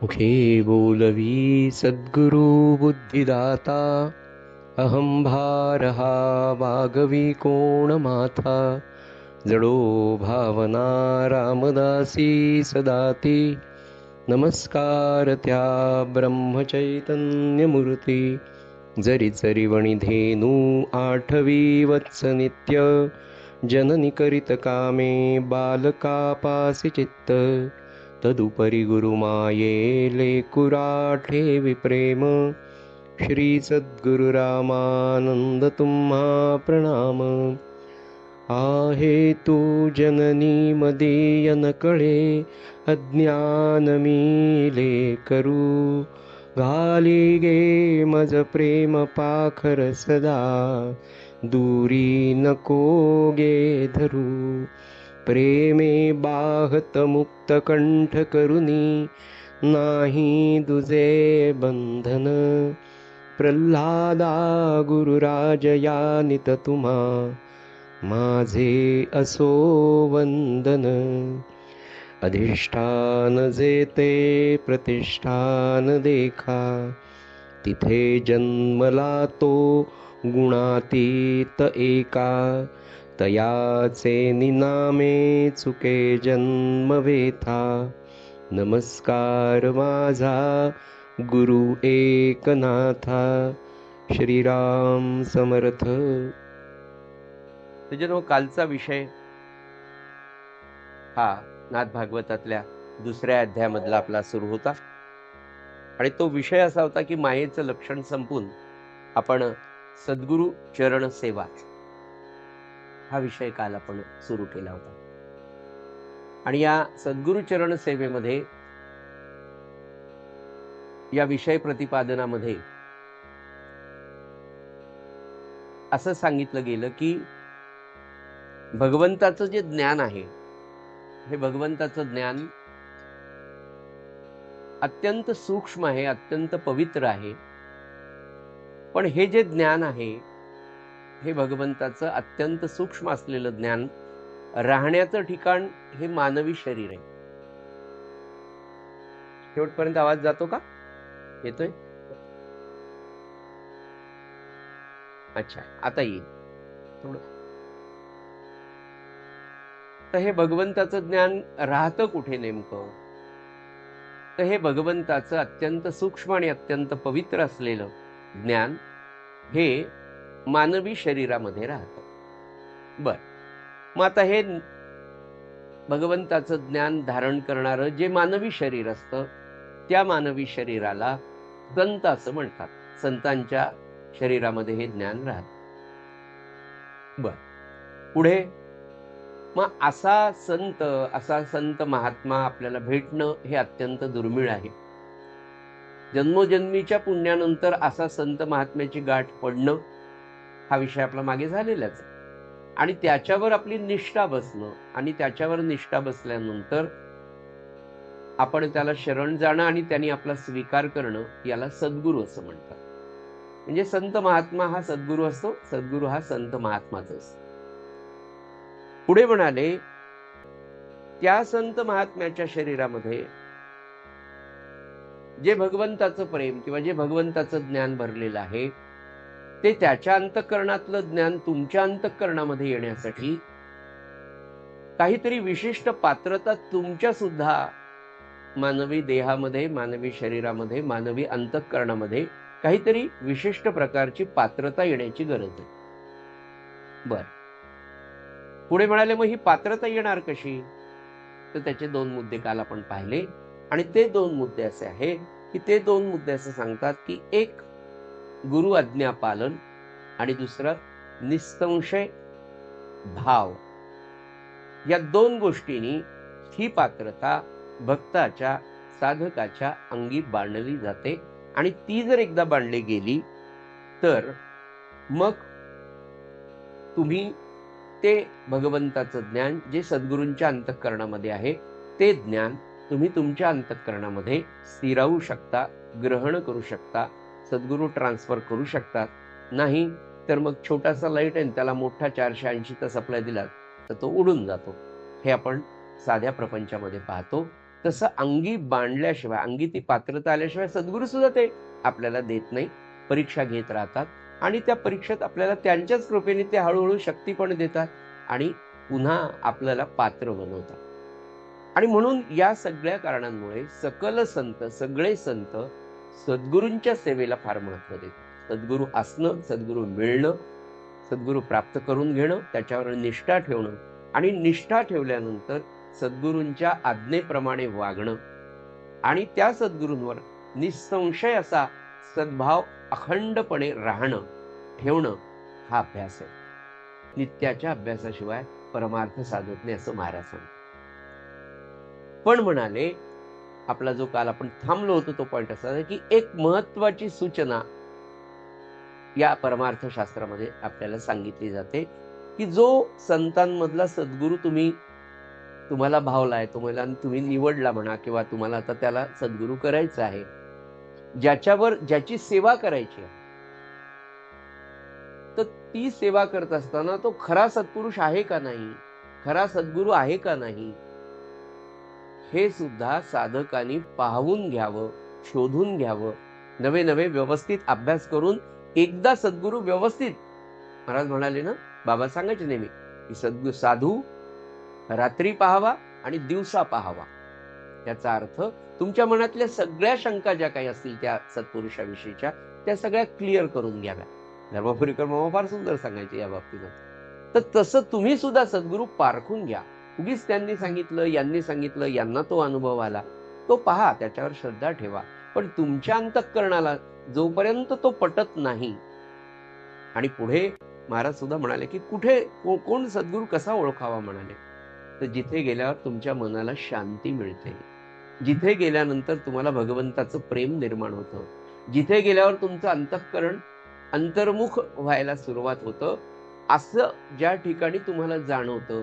मुखे बोलवी सद्गुरु बुद्धिदाता अहं भारहा वागवी कोणमाथा जडो भावना रामदासी सदाती नमस्कार त्या ब्रह्मचैतन्यमूर्ती जरी जरी वणिधेनु आठवी वत्स नित्य जननी करीत कामे बालकापासी चित्त तदुपरी गुरुमाये लेकुराठे विप्रेम श्री सद्गुरु रामानंद तुम्हा प्रणाम आहे तू जननी मदीय न कळे अज्ञान मीले करू घाली गे मज प्रेम पाखर सदा दूरी नको गे धरू प्रेमे बाहत मुक्त कंठ करुनी नाही दुजे बंधन प्रल्हादा गुरुराज यानित तुम्हा माझे असो वंदन अधिष्ठान जेते प्रतिष्ठान देखा तिथे जन्मला तो गुणातीत एका तयाचे निनामे चुके जन्म वेथा नमस्कार माझा गुरु एकनाथा श्रीराम समर्थ। त्याच्यानं कालचा विषय हा नाथ भागवतातल्या दुसऱ्या अध्यायामधला आपला सुरू होता आणि तो विषय असा होता की मायेचं लक्षण संपून आपण सद्गुरु चरण सेवा हा विषय काल आपण सुरू केला होता आणि या सद्गुरु चरण सेवेमध्ये या विषय प्रतिपादनामध्ये असं सांगितलं गेलं की भगवंताचं जे ज्ञान आहे हे भगवंताचं ज्ञान अत्यंत सूक्ष्म आहे, अत्यंत पवित्र आहे, पण हे जे ज्ञान आहे हे भगवंताचं अत्यंत सूक्ष्म असलेलं ज्ञान राहण्याचं ठिकाण हे मानवी शरीर आहे। शेवटपर्यंत आवाज जातो का? येतोय? अच्छा, आता येईल थोडं। तर हे भगवंताचं ज्ञान राहतं कुठे नेमकं? तर हे भगवंताचं अत्यंत सूक्ष्म आणि अत्यंत पवित्र असलेलं ज्ञान हे मानवी शरीरामध्ये राहतं। बर, मग आता हे भगवंताचं ज्ञान धारण करणारं जे मानवी शरीर असतं त्या मानवी शरीराला संत असं म्हणतात। संतांच्या शरीरामध्ये हे ज्ञान राहतं। बर, पुढे मग असा संत महात्मा आपल्याला भेटणं हे अत्यंत दुर्मिळ आहे। जन्मोजन्मीच्या पुण्यानंतर असा संत महात्म्याची गाठ पडणं हा विषय आपला मागे झालेलाच आहे आणि त्याच्यावर आपली निष्ठा बसणं आणि त्याच्यावर निष्ठा बसल्यानंतर आपण त्याला शरण जाणं आणि त्यांनी आपला स्वीकार करणं याला सद्गुरू असं म्हणतात। म्हणजे संत महात्मा हा सद्गुरू असतो, सद्गुरू हा संत महात्माच असतो। पुढे म्हणाले त्या संत महात्म्याच्या शरीरामध्ये जे भगवंताचं प्रेम किंवा जे भगवंताचं ज्ञान भरलेलं आहे ते त्याच्या अंतःकरणातलं ज्ञान तुमच्या अंतःकरणामध्ये येण्यासाठी काहीतरी विशिष्ट पात्रता तुमच्या सुद्धा मानवी देहामध्ये, मानवी शरीरामध्ये, मानवी अंतःकरणामध्ये काहीतरी विशिष्ट प्रकारची पात्रता येण्याची गरज आहे। बर, पुढे म्हणाले मग ही पात्रता येणार कशी? तर त्याचे दोन मुद्दे काल आपण पाहिले आणि ते दोन मुद्दे असे आहे की ते दोन मुद्दे असे सांगतात की एक गुरु आज्ञा पालन आणि दुसरं निसंशय भाव। या दोन गोष्टींनी ही पात्रता भक्ताच्या, साधकाच्या अंगी बांधली जाते आणि ती जर एकदा बांधली गेली तर मग तुम्ही ते भगवंताचं ज्ञान जे सद्गुरूंच्या अंतःकरणामध्ये आहे ते ज्ञान तुम्ही तुमच्या अंतःकरणामध्ये स्थिरावू शकता, ग्रहण करू शकता, सद्गुरू ट्रान्सफर करू शकतात। नाही तर मग छोटासा लाईट आहे त्याला मोठा 480 चा सप्लाय दिला तर तो उडून जातो। हे आपण साध्या प्रपंचामध्ये पाहतो तसं अंगी बांधल्याशिवाय, अंगी ती पात्रता आल्याशिवाय सद्गुरू सुद्धा ते आपल्याला देत नाही. परीक्षा घेत राहतात आणि त्या परीक्षेत आपल्याला त्यांच्याच कृपेने ते हळूहळू शक्ती पण देतात आणि पुन्हा आपल्याला पात्र बनवतात. आणि म्हणून या सगळ्या कारणांमुळे सकल संत, सगळे संत सद्गुरूंच्या सेवेला फार महत्व देतात. सद्गुरू असणं, सद्गुरू मिळणं, सद्गुरू प्राप्त करून घेणं, त्याच्यावर निष्ठा ठेवणं आणि निष्ठा ठेवल्यानंतर सद्गुरूंच्या आज्ञेप्रमाणे वागणं आणि त्या सद्गुरूंवर निसंशय असा सद्भाव अखंडपणे राहणं, ठेवणं हा अभ्यास आहे. नित्याच्या अभ्यासाशिवाय परमार्थ साधत नाही असं महाराज सांगतात. पण म्हणाले, आपला जो काल आपण थांबलो होतो तो पॉइंट असा की एक महत्वाची सूचना या परमार्थ शास्त्रामध्ये आपल्याला सांगितली जाते की जो संतांमधला सद्गुरू तुम्हाला भावलाय, तुम्ही निवडला म्हणा किंवा तुम्हाला आता त्याला सद्गुरू करायचं आहे, ज्याची सेवा करायची आहे, तर ती सेवा करत असताना तो खरा सत्पुरुष आहे का नाही, खरा सद्गुरू आहे का नाही, हे सुद्धा साधकांनी पाहून घ्यावं, शोधून घ्यावं. नवे नवे व्यवस्थित अभ्यास करून एकदा सद्गुरू व्यवस्थित, महाराज म्हणाले ना, बाबा सांगायचे नेहमी की साधू रात्री पाहावा आणि दिवसा पाहावा. त्याचा अर्थ तुमच्या मनातल्या सगळ्या शंका ज्या काही असतील त्या सत्पुरुषाविषयीच्या, त्या सगळ्या क्लिअर करून घ्याव्या. धर्मपुरीकर मामा फार सुंदर सांगायचे या बाबतीत. तर तसं तुम्ही सुद्धा सद्गुरू पारखून घ्या. उगीच त्यांनी सांगितलं, यांनी सांगितलं, यांना तो अनुभव आला, तो पहा, त्याच्यावर श्रद्धा ठेवा. पण तुमच्या अंतःकरणाला जोपर्यंत तो पटत नाही, आणि पुढे महाराज सुद्धा म्हणाले की कुठे कोण सद्गुरू कसा ओळखावा म्हणाले, तर जिथे गेल्यावर तुमच्या मनाला शांती मिळते, जिथे गेल्यानंतर तुम्हाला भगवंताचं प्रेम निर्माण होतं, जिथे गेल्यावर तुमचं अंतःकरण अंतर्मुख व्हायला सुरुवात होतं, असं ज्या ठिकाणी तुम्हाला जाणवतं,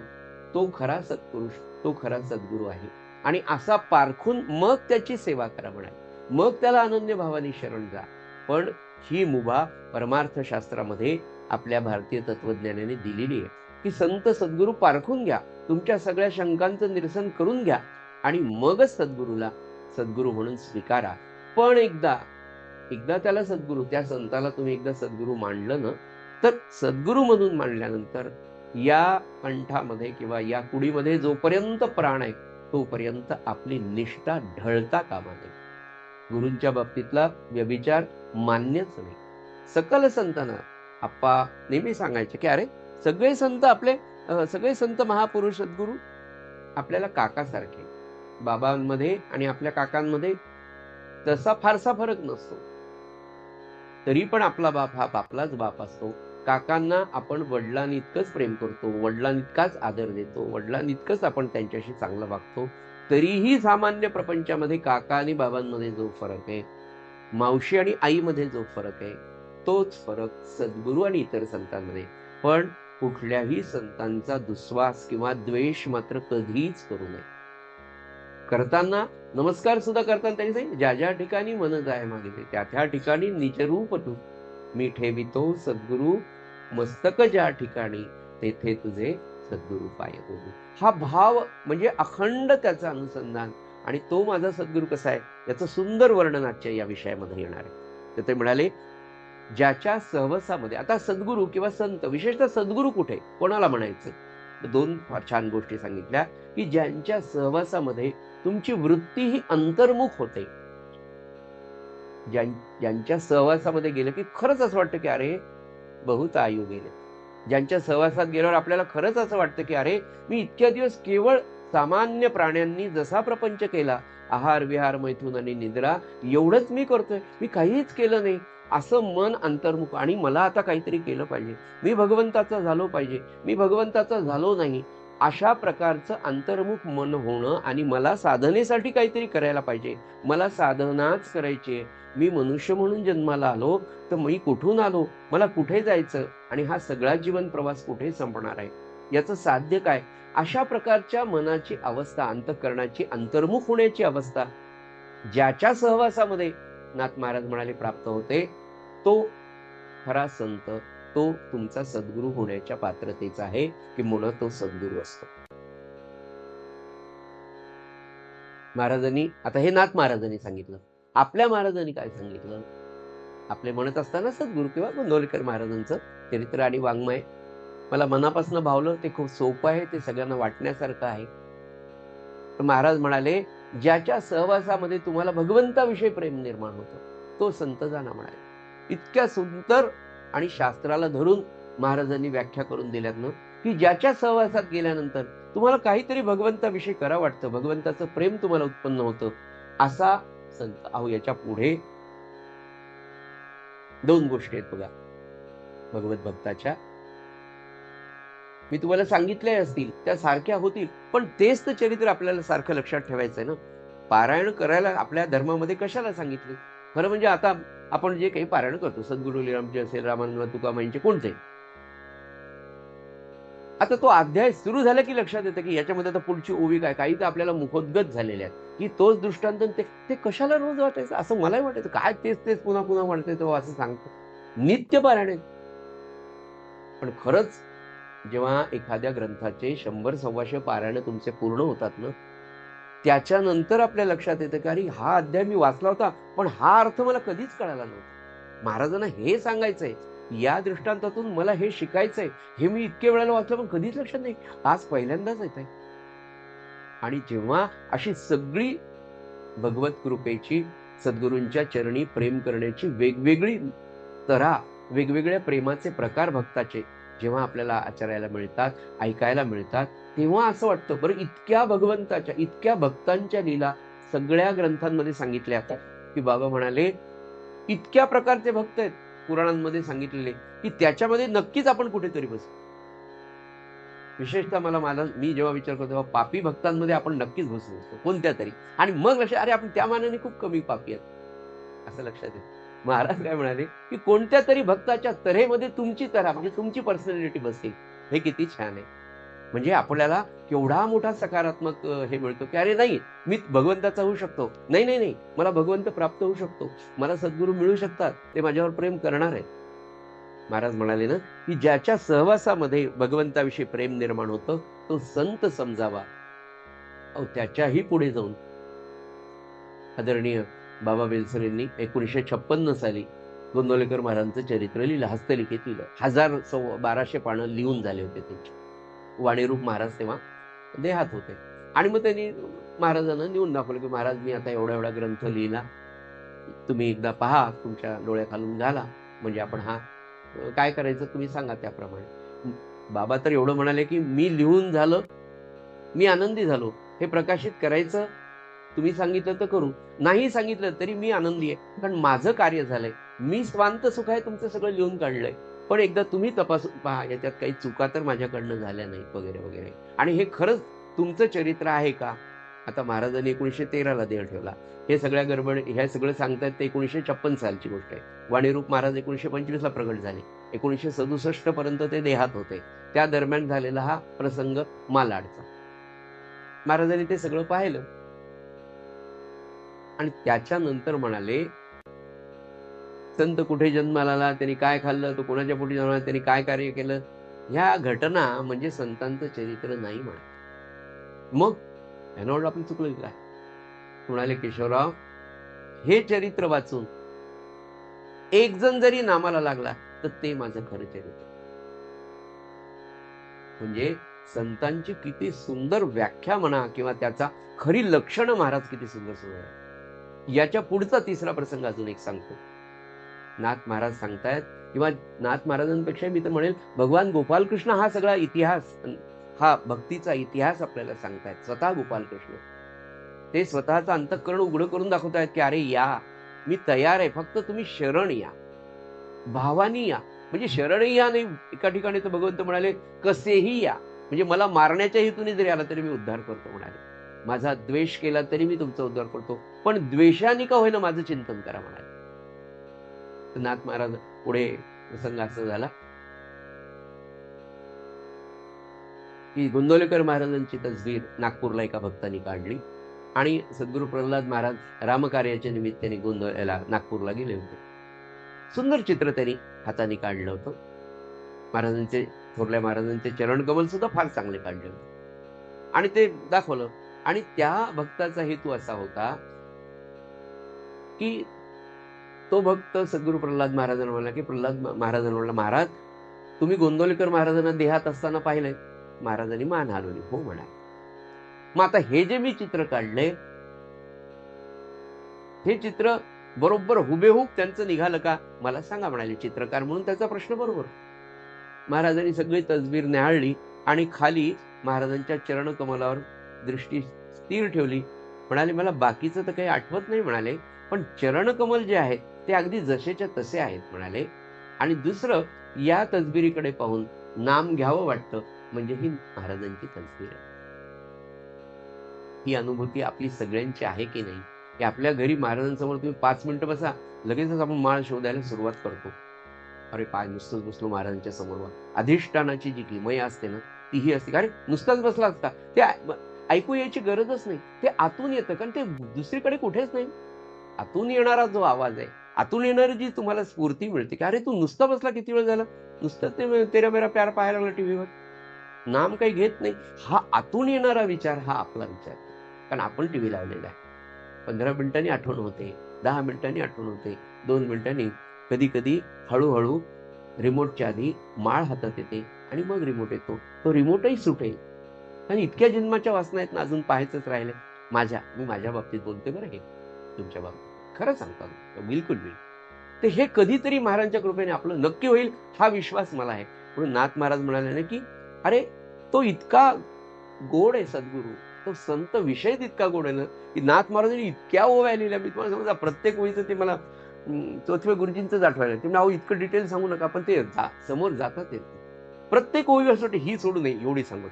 तो खरा सत्पुरुष, तो खरा सद्गुरू आहे. आणि असा पारखून मग त्याची सेवा करा म्हणाले, मग त्याला अनन्य भावाने शरण जा. पण ही मुभा परमार्थ शास्त्रामध्ये आपल्या भारतीय तत्वज्ञानाने दिलेली आहे की संत सद्गुरू पारखून घ्या, तुमच्या सगळ्या शंकांचं निरसन करून घ्या आणि मगच सद्गुरूला सद्गुरू म्हणून स्वीकारा. पण एकदा त्याला सद्गुरू, त्या संताला तुम्ही एकदा सद्गुरू मानलं ना, तर सद्गुरू म्हणून मानल्यानंतर या कंठामध्ये किंवा या कुडीमध्ये जोपर्यंत प्राण आहे तोपर्यंत आपली निष्ठा ढळता कामा नये. गुरूंच्या बाबतीतला व्यभिचार मान्यच नाही. सकल संतांना आप्पा नेहमी सांगायचे की अरे सगळे संत महापुरुष सद्गुरू आपल्याला काकासारखे, बाबांमध्ये आणि आपल्या काकांमध्ये तसा फारसा फरक नसतो. तरी पण आपला बाप हा आपलाच बाप असतो. काकांना आपण वडिलांइतकंच प्रेम करतो, वडिलांइतकाच आदर देतो, वडिलांइतकंच आपण त्यांच्याशी चांगलं वागतो. तरीही सामान्य प्रपंचामध्ये काका आणि बाबांमध्ये जो फरक आहे, मावशी आणि आईमध्ये जो फरक आहे, तोच फरक सद्गुरू आणि इतर संतांमध्ये. पण कुठल्याही संतांचा दुस्वास किंवा द्वेष मात्र कधीच करू नये. करताना नमस्कार सुद्धा करताना त्यांनी सांगितलं, ज्या ज्या ठिकाणी मन जाय मागितले त्या त्या ठिकाणी निजरूप तू मी ठेवितो सद्गुरू मस्तक, ज्या ठिकाणी तेथे तुझे सद्गुरू पाय होऊ. हा भाव म्हणजे अखंड त्याचं अनुसंधान. आणि तो माझा सद्गुरू कसा आहे याचं सुंदर वर्णन आजच्या या विषयामध्ये येणार आहे. तर ते म्हणाले, ज्याच्या सहवासामध्ये, आता सद्गुरू किंवा संत, विशेषतः सद्गुरू कुठे कोणाला म्हणायचं, तर दोन फार छान गोष्टी सांगितल्या की ज्यांच्या सहवासामध्ये तुमची वृत्ती ही अंतर्मुख होते, ज्यांच्या सहवासामध्ये गेलं की खरंच असं वाटतं की अरे बहुत आयु गेले, ज्यांच्या सहवासात गेल्यावर आपल्याला खरंच असं वाटतं की अरे मी इतक्या दिवस केवळ सामान्य प्राण्यांनी जसा प्रपंच केला, आहार विहार मैथून आणि निद्रा, एवढंच मी करतोय, मी काहीच केलं नाही, असं मन अंतर्मुख, आणि मला आता काहीतरी केलं पाहिजे, मी भगवंताचा झालो पाहिजे, मी भगवंताचा झालो नाही, अशा प्रकारचं अंतर्मुख मन होणं, आणि मला साधनेसाठी काहीतरी करायला पाहिजे, मला साधनाच करायची, मी मनुष्य म्हणून जन्माला आलो, तर मी कुठून आलो, मला कुठे जायचं, आणि हा सगळा जीवन प्रवास कुठे संपणार आहे, याचं साध्य काय, अशा प्रकारच्या मनाची अवस्था, अंतःकरणाची अंतर्मुख होण्याची अवस्था ज्याच्या सहवासामध्ये नाथ महाराज म्हणाले प्राप्त होते, तो खरा संत, तो तुमचा सद्गुरू होण्याच्या पात्रतेचा आहे, की मुळात तो सद्गुरू असतो. महाराजांनी, आता हे नाथ महाराजांनी सांगितलं, आपल्या महाराजांनी काय सांगितलं? आपले म्हणत असताना सद्गुरू किंवा गोंदवलेकर महाराजांचं चरित्र आणि वाङ्मय मला मनापासून भावलं. ते खूप सोपं आहे, ते सगळ्यांना वाटण्यासारखं आहे. तर महाराज म्हणाले, ज्याच्या सहवासामध्ये तुम्हाला भगवंताविषयी प्रेम निर्माण होतं तो संत जाणा म्हणाले. इतक्या सुंदर आणि शास्त्राला धरून महाराजांनी व्याख्या करून दिल्यात ना, की ज्याच्या सहवासात गेल्यानंतर तुम्हाला काहीतरी भगवंताविषयी करा वाटतं, भगवंताचं प्रेम तुम्हाला उत्पन्न होतं, असा संत. अहो, याच्या पुढे 2 गोष्टी आहेत बघा भगवत भक्ताच्या. मी तुम्हाला सांगितले असतील त्या सारख्या होतील, पण तेच तर चरित्र आपल्याला सारखं लक्षात ठेवायचंय ना. पारायण करायला आपल्या धर्मामध्ये कशाला सांगितले? खरं म्हणजे आता आपण जे काही पारायण करतो, सद्गुरू लिरामचे असेल, रामानंद तुकामाईंचे कोणते, आता तो अध्याय सुरू झाला की लक्षात येतं की याच्यामध्ये आता पुढची ओवी काय. काही तर आपल्याला मुखोद्गत झालेले आहेत की तोच दृष्टांत, ते कशाला रोज वाटायचं असं मलाही वाटायचं. काय तेच तेच पुन्हा पुन्हा वाटतंय तो असं सांगतो. नित्य पारायण आहे. पण खरंच जेव्हा एखाद्या ग्रंथाचे 100-125 पारायण तुमचे पूर्ण होतात ना, त्याच्यानंतर आपल्या लक्षात येतं की अरे, हा अध्याय मी वाचला होता, पण हा अर्थ मला कधीच कळाला नव्हता. महाराजांना हे सांगायचंय, या दृष्टांतातून मला हे शिकायचंय, हे मी इतके वेळेला वाचलं पण कधीच लक्षात नाही, आज पहिल्यांदाच येत आहे. आणि जेव्हा अशी सगळी भगवत कृपेची, सद्गुरूंच्या चरणी प्रेम करण्याची वेगवेगळी तऱ्हा, वेगवेगळ्या प्रेमाचे प्रकार भक्ताचे जेव्हा आपल्याला आचरायला मिळतात, ऐकायला मिळतात, तेव्हा असं वाटतं, बरं, इतक्या भगवंताच्या, इतक्या भक्तांच्या लीला सगळ्या ग्रंथांमध्ये सांगितल्या आहेत, की बाबा म्हणाले, इतक्या प्रकारचे भक्त आहेत पुराणांमध्ये सांगितलेले, की त्याच्यामध्ये नक्कीच आपण कुठेतरी बसू. विशेषतः मी जेव्हा विचार करतो तेव्हा पापी भक्तांमध्ये आपण नक्कीच बसू असतो कोणत्या तरी. आणि मग लक्षात, अरे, आपण त्या मानाने खूप कमी पापी आहेत असं लक्षात येतं. महाराज काय म्हणाले, की कोणत्या तरी भक्ताच्या तऱ्हेमध्ये तुमची तऱ्हा, म्हणजे तुमची पर्सनॅलिटी बसेल. हे किती छान आहे. म्हणजे आपल्याला केवढा मोठा सकारात्मक हे मिळतो, की अरे नाही, मी भगवंताचा होऊ शकतो. नाही नाही नाही, मला भगवंत प्राप्त होऊ शकतो, मला सद्गुरू मिळू शकतात, ते माझ्यावर प्रेम करणार आहे. महाराज म्हणाले ना, की ज्याच्या सहवासामध्ये भगवंताविषयी प्रेम निर्माण होतं तो संत समजावा. अहो, त्याच्याही पुढे जाऊन आदरणीय बाबा बेलसरेंनी 1956 साली गोंदवलेकर महाराजांचं चरित्र लिहिलं, हस्तलिखित लिहिलं. 1200 पानं लिहून झाले होते त्यांचे. वाणीरूप महाराज तेव्हा देहात होते. आणि मग त्यांनी महाराजांना नेऊन दाखवलं, की महाराज, मी आता एवढा एवढा ग्रंथ लिहिला, तुम्ही एकदा पहा, तुमच्या डोळ्याखालून घाला, म्हणजे आपण हा काय करायचं तुम्ही सांगा त्याप्रमाणे. बाबा तर एवढं म्हणाले, की मी लिहून झालं, मी आनंदी झालो. हे प्रकाशित करायचं, तुम्ही सांगितलं तर करू, नाही सांगितलं तरी मी आनंदी आहे, कारण माझं कार्य झालंय. मी स्वांत सुख आहे तुमचं सगळं लिहून काढलंय, पण एकदा तुम्ही तपासून पहा, याच्यात काही चुका तर माझ्याकडनं झाल्या नाहीत वगैरे वगैरे. आणि हे खरंच तुमचं चरित्र आहे का? आता महाराजांनी 1913ला देह ठेवला. हे सगळ्या गडबड, ह्या सगळं सांगतायत ते 1956 सालची गोष्ट आहे. वाणीरूप महाराज 1925ला प्रगट झाले. 1967 पर्यंत ते देहात होते. त्या दरम्यान झालेला हा प्रसंग मालाडचा. महाराजांनी ते सगळं पाहिलं आणि त्याच्यानंतर म्हणाले, संत कुठे जन्माला आला, त्यांनी काय खाल्लं, तो कोणाच्या पोटी जन्माला, त्यांनी काय कार्य केलं, ह्या घटना म्हणजे संतांचं चरित्र नाही म्हणा. मग यानं आपण चुकलं काय? म्हणाले, केशवराव, हे चरित्र वाचून एक जण जरी नामाला लागला तर ते माझं खरं चरित्र. म्हणजे संतांची किती सुंदर व्याख्या म्हणा, किंवा त्याचा खरी लक्षणं महाराज किती सुंदर सुंदर. याच्या पुढचा तिसरा प्रसंग अजून एक सांगतो. नाथ महाराज सांगतायत, किंवा नाथ महाराजांपेक्षा मी तर म्हणेल भगवान गोपालकृष्ण हा सगळा इतिहास, हा भक्तीचा इतिहास आपल्याला सांगतायत. स्वतः गोपालकृष्ण ते स्वतःचं अंतःकरण उघडं करून दाखवतायत, की अरे या, मी तयार आहे, फक्त तुम्ही शरण या, भावानी या. म्हणजे शरणही या नाही, एका ठिकाणी तर भगवंत म्हणाले, कसेही या, म्हणजे मला मारण्याच्या हेतूने जरी आला तरी मी उद्धार करतो म्हणाले. माझा द्वेष केला तरी मी तुमचा उद्धार करतो, पण द्वेषाने का होईना माझं चिंतन करा म्हणाले. नाथ महाराज पुढे प्रसंग असा झाला, की गोंदवलेकर महाराजांची तसबीर नागपूरला एका भक्तांनी काढली आणि सद्गुरू प्रल्हाद महाराज रामकार्याच्या निमित्ताने नागपूरला गेले होते. सुंदर चित्र त्यांनी हाताने काढलं होतं. महाराजांचे, थोरल्या महाराजांचे चरणकमल सुद्धा फार चांगले काढले होते आणि ते दाखवलं. आणि त्या भक्ताचा हेतू असा होता की तो भक्त सद्गुरू प्रल्हाद महाराजांना म्हणला की महाराजांना म्हणला, महाराज तुम्ही गोंदवलेकर महाराजांना देहात असताना पाहिलंय? महाराजांनी मान हलवली. हो म्हणाले. मग आता हे जे मी चित्र काढलंय, हे चित्र बरोबर हुबेहूब त्यांचं निघालं का मला सांगा म्हणाले. चित्रकार म्हणून त्याचा प्रश्न बरोबर. महाराजांनी सगळी तसबीर न्याहाळली आणि खाली महाराजांच्या चरणकमलावर दृष्टी स्थिर ठेवली. म्हणाले, मला बाकीचं तर काही आठवत नाही म्हणाले, पण चरणकमल जे आहेत ते अगदी जसेच्या तसे आहेत म्हणाले. आणि दुसरं, या तसबिरीकडे पाहून नाम घ्यावं वाटतं, म्हणजे ही महाराजांची तसबीर आहे. ही अनुभूती आपली सगळ्यांची आहे की नाही? की आपल्या घरी महाराजांसमोर तुम्ही 5 मिनिटं बसा, लगेचच आपण माळ शोधायला सुरुवात करतो. अरे काय नुसतंच बसलो महाराजांच्या समोर. अधिष्ठानाची जी किमय असते ना, तीही असते. अरे नुसताच बसला असता, ते ऐकू यायची गरजच नाही. ते आतून येतं, कारण ते दुसरीकडे कुठेच नाही. आतून येणारा जो आवाज आहे, आतून येणारी जी तुम्हाला स्फूर्ती मिळते की अरे तू नुसता बसला, किती वेळ झाला, नुसतं ते तेरा मेरा प्यार पाहायला लागला टीव्हीवर, नाम काही घेत नाही. हा आतून येणारा विचार हा आपला विचार आहे. कारण आपण टीव्ही लावलेला आहे. 15 मिनिटांनी आठवण होते, 10 मिनिटांनी आठवण होते, 2 मिनिटांनी, कधी कधी हळूहळू रिमोटच्या आधी माळ हातात येते आणि मग रिमोट येतो. तो रिमोटही सुटेल. आणि इतक्या जन्माच्या वासना आहेत ना, अजून पाहायचंच राहिले. मी माझ्या बाबतीत बोलते बरं, हे तुमच्या बाबतीत खरं सांगतो, बिलकुल बिलकुल. तर हे कधीतरी महाराजांच्या कृपेने आपलं नक्की होईल, हा विश्वास मला आहे. म्हणून नाथ महाराज म्हणाले ना की अरे तो इतका गोड आहे सद्गुरू, तो संत विषय इतका गोड आहे ना की नाथ महाराजांनी इतक्या ओव्या लिहिल्या. मी तुम्हाला समजा प्रत्येक ओळीचं ते मला चौथवे गुरुजींचंच आठवायला. ते अहो इतकं डिटेल सांगू नका, पण ते समोर जातात. प्रत्येक ओळी असं ही सोडू नये एवढी सांगत.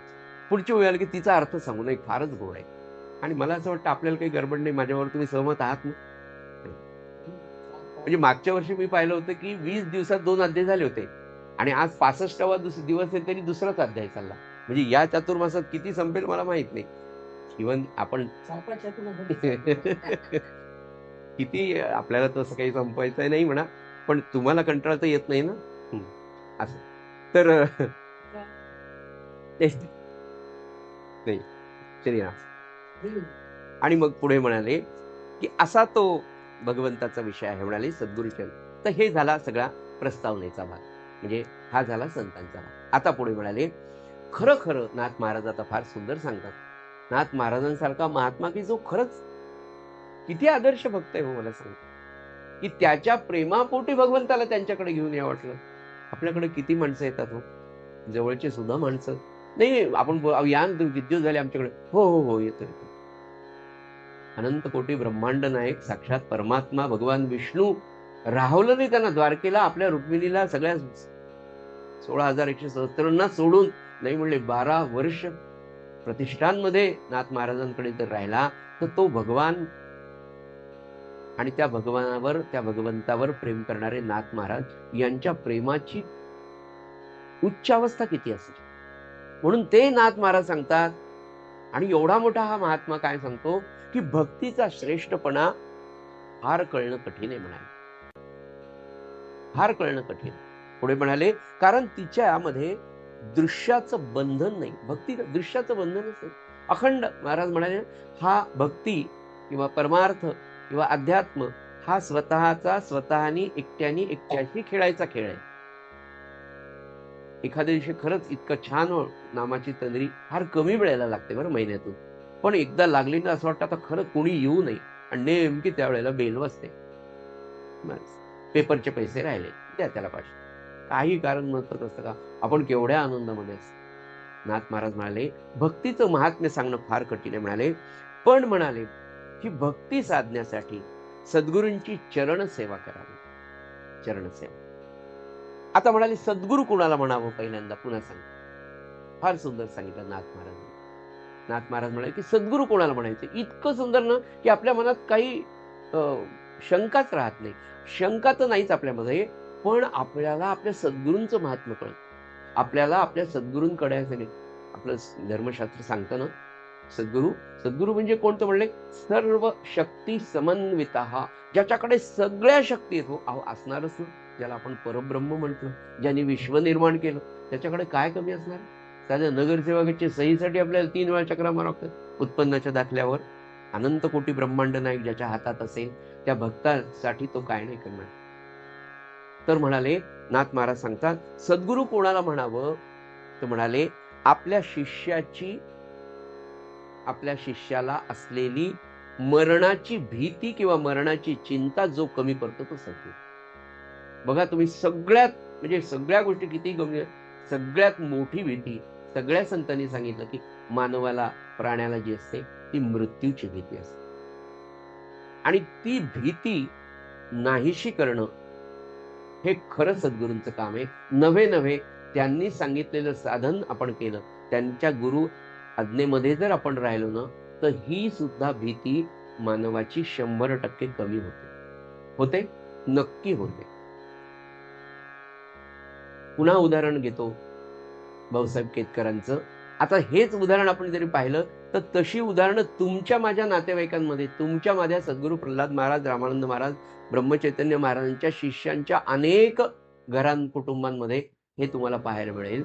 पुढची ओळी आली की तिचा अर्थ सांगू नये, फारच गोड आहे. आणि मला असं वाटतं आपल्याला काही गडबड नाही. माझ्यावर तुम्ही सहमत आहात ना? म्हणजे मागच्या वर्षी मी पाहिलं होतं की 20 दिवसात 2 अध्याय झाले होते आणि आज 65वा दिवस आहे तरी दुसराच अध्याय चालला. म्हणजे या चातुर्मासात किती संपेल मला माहित नाही. इव्हन आपण किती आपल्याला तसं काही संपवायचं नाही म्हणा, पण तुम्हाला कंटाळा तर येत नाही ना असं. तर नाही श्रीराम. आणि मग पुढे म्हणाले की असा तो भगवंताचा विषय आहे म्हणाले सद्गुरुचरण. तर हे झाला सगळा प्रस्तावनेचा भाग, म्हणजे हा झाला संतांचा भाग. आता पुढे म्हणाले, खरं खरं नाथ महाराज आता फार सुंदर सांगतात. नाथ महाराजांसारखा महात्मा की जो खरंच किती आदर्श भक्त आहे हो, मला सांग की त्याच्या प्रेमापोटी भगवंताला त्यांच्याकडे घेऊन या वाटलं. आपल्याकडे किती माणसं येतात हो, जवळचे सुद्धा माणसं. नाही आपण या किती दिवस झाले आमच्याकडे, हो हो हो येतो येतो. अनंत कोटी ब्रह्मांड नायक साक्षात परमात्मा भगवान विष्णू राहवलं नाही त्यांना द्वारकेला, आपल्या रुक्मिणीला सगळ्या 16,177 सोडून नाही म्हणले 12 वर्ष प्रतिष्ठानमध्ये नाथ महाराजांकडे जर राहिला, तर तो भगवान आणि त्या भगवानावर, त्या भगवंतावर प्रेम करणारे नाथ महाराज यांच्या प्रेमाची उच्च अवस्था किती असेल. म्हणून ते नाथ महाराज सांगतात. आणि एवढा मोठा हा महात्मा काय सांगतो की भक्तीचा श्रेष्ठपणा फार कळणं कठीण आहे म्हणाले, फार कळणं कठीण. पुढे म्हणाले, कारण तिच्यामध्ये दृश्याचं बंधन नाही. भक्ती दृश्याचं बंधनच नाही. अखंड महाराज म्हणाले, हा भक्ती किंवा परमार्थ किंवा अध्यात्म हा स्वतःनी एकट्याशी खेळायचा खेळ आहे. एखाद्या दिवशी खरंच इतकं छान नामाची तंद्री फार कमी वेळेला लागते बरं महिन्यातून, पण एकदा लागली ना असं वाटतं आता खरं कोणी येऊ नये. आणि नेमकी त्यावेळेला बेल वाजते, पेपरचे पैसे राहिले द्या त्याला पाहिजे, काही कारण नसतं असतं का, आपण केवढ्या आनंदामध्ये असतो. नाथ महाराज म्हणाले, भक्तीचं महात्म्य सांगणं फार कठीण आहे म्हणाले, पण म्हणाले की भक्ती साधण्यासाठी सद्गुरूंची चरण सेवा करावी. चरण सेवा. आता म्हणाले सद्गुरू कुणाला म्हणावं, पहिल्यांदा पुन्हा सांग, फार सुंदर सांगितलं नाथ महाराज. नाथ महाराज म्हणाले की सद्गुरू कोणाला म्हणायचं. इतकं सुंदर ना की आपल्या मनात काही शंकाच राहत नाही. शंका तर नाहीच आपल्यामध्ये, पण आपल्याला आपल्या सद्गुरूंचं महात्म्य कळतं. आपल्याला आपल्या सद्गुरूंकडे असेल. आपलं धर्मशास्त्र सांगतं ना, सद्गुरू म्हणजे कोणतं म्हणले, सर्व शक्ती समन्विता, ज्याच्याकडे सगळ्या शक्ती आहेत. हो असणारच ना, ज्याला आपण परब्रह्म म्हटलं, ज्यांनी विश्व निर्माण केलं, त्याच्याकडे काय कमी असणार. साध्या नगरसेवकाची सहीसाठी आपल्याला 3 वेळा चक्रा मारावं लागतात उत्पन्नाच्या दाखल्यावर. अनंत कोटी ब्रह्मांड नायक ज्याच्या हातात असेल त्या भक्तासाठी तो काय नाही करणार. तर म्हणाले, नाथ महाराज सांगतात, सद्गुरू कोणाला म्हणावं? तर म्हणाले, आपल्या शिष्याला असलेली मरणाची भीती किंवा मरणाची चिंता जो कमी करतो तो सद्गुरू. बघा तुम्ही सगळ्या गोष्टी किती गंभीर, सगळ्यात मोठी भीती सगळ्या संतांनी सांगितलं की मानवाला, प्राण्याला जी असते ती मृत्यूची भीती असते. आणि ती भीती नाहीशी करणं हे खरं सद्गुरूंचं काम आहे. नव्हे त्यांनी सांगितलेलं साधन आपण केलं, त्यांच्या गुरु आज्ञेमध्ये जर आपण राहिलो ना, तर ही सुद्धा भीती मानवाची 100% कमी होते. नक्की होते. पुन्हा उदाहरण घेतो भाऊसाहेब केतकरांचं. आता हेच उदाहरण आपण जरी पाहिलं तर तशी उदाहरणं तुमच्या माझ्या नातेवाईकांमध्ये, तुमच्या माझ्या सद्गुरू प्रल्हाद महाराज, रामानंद महाराज, ब्रह्मचैतन्य महाराजांच्या शिष्यांच्या अनेक कुटुंबांमध्ये हे तुम्हाला पाहायला मिळेल.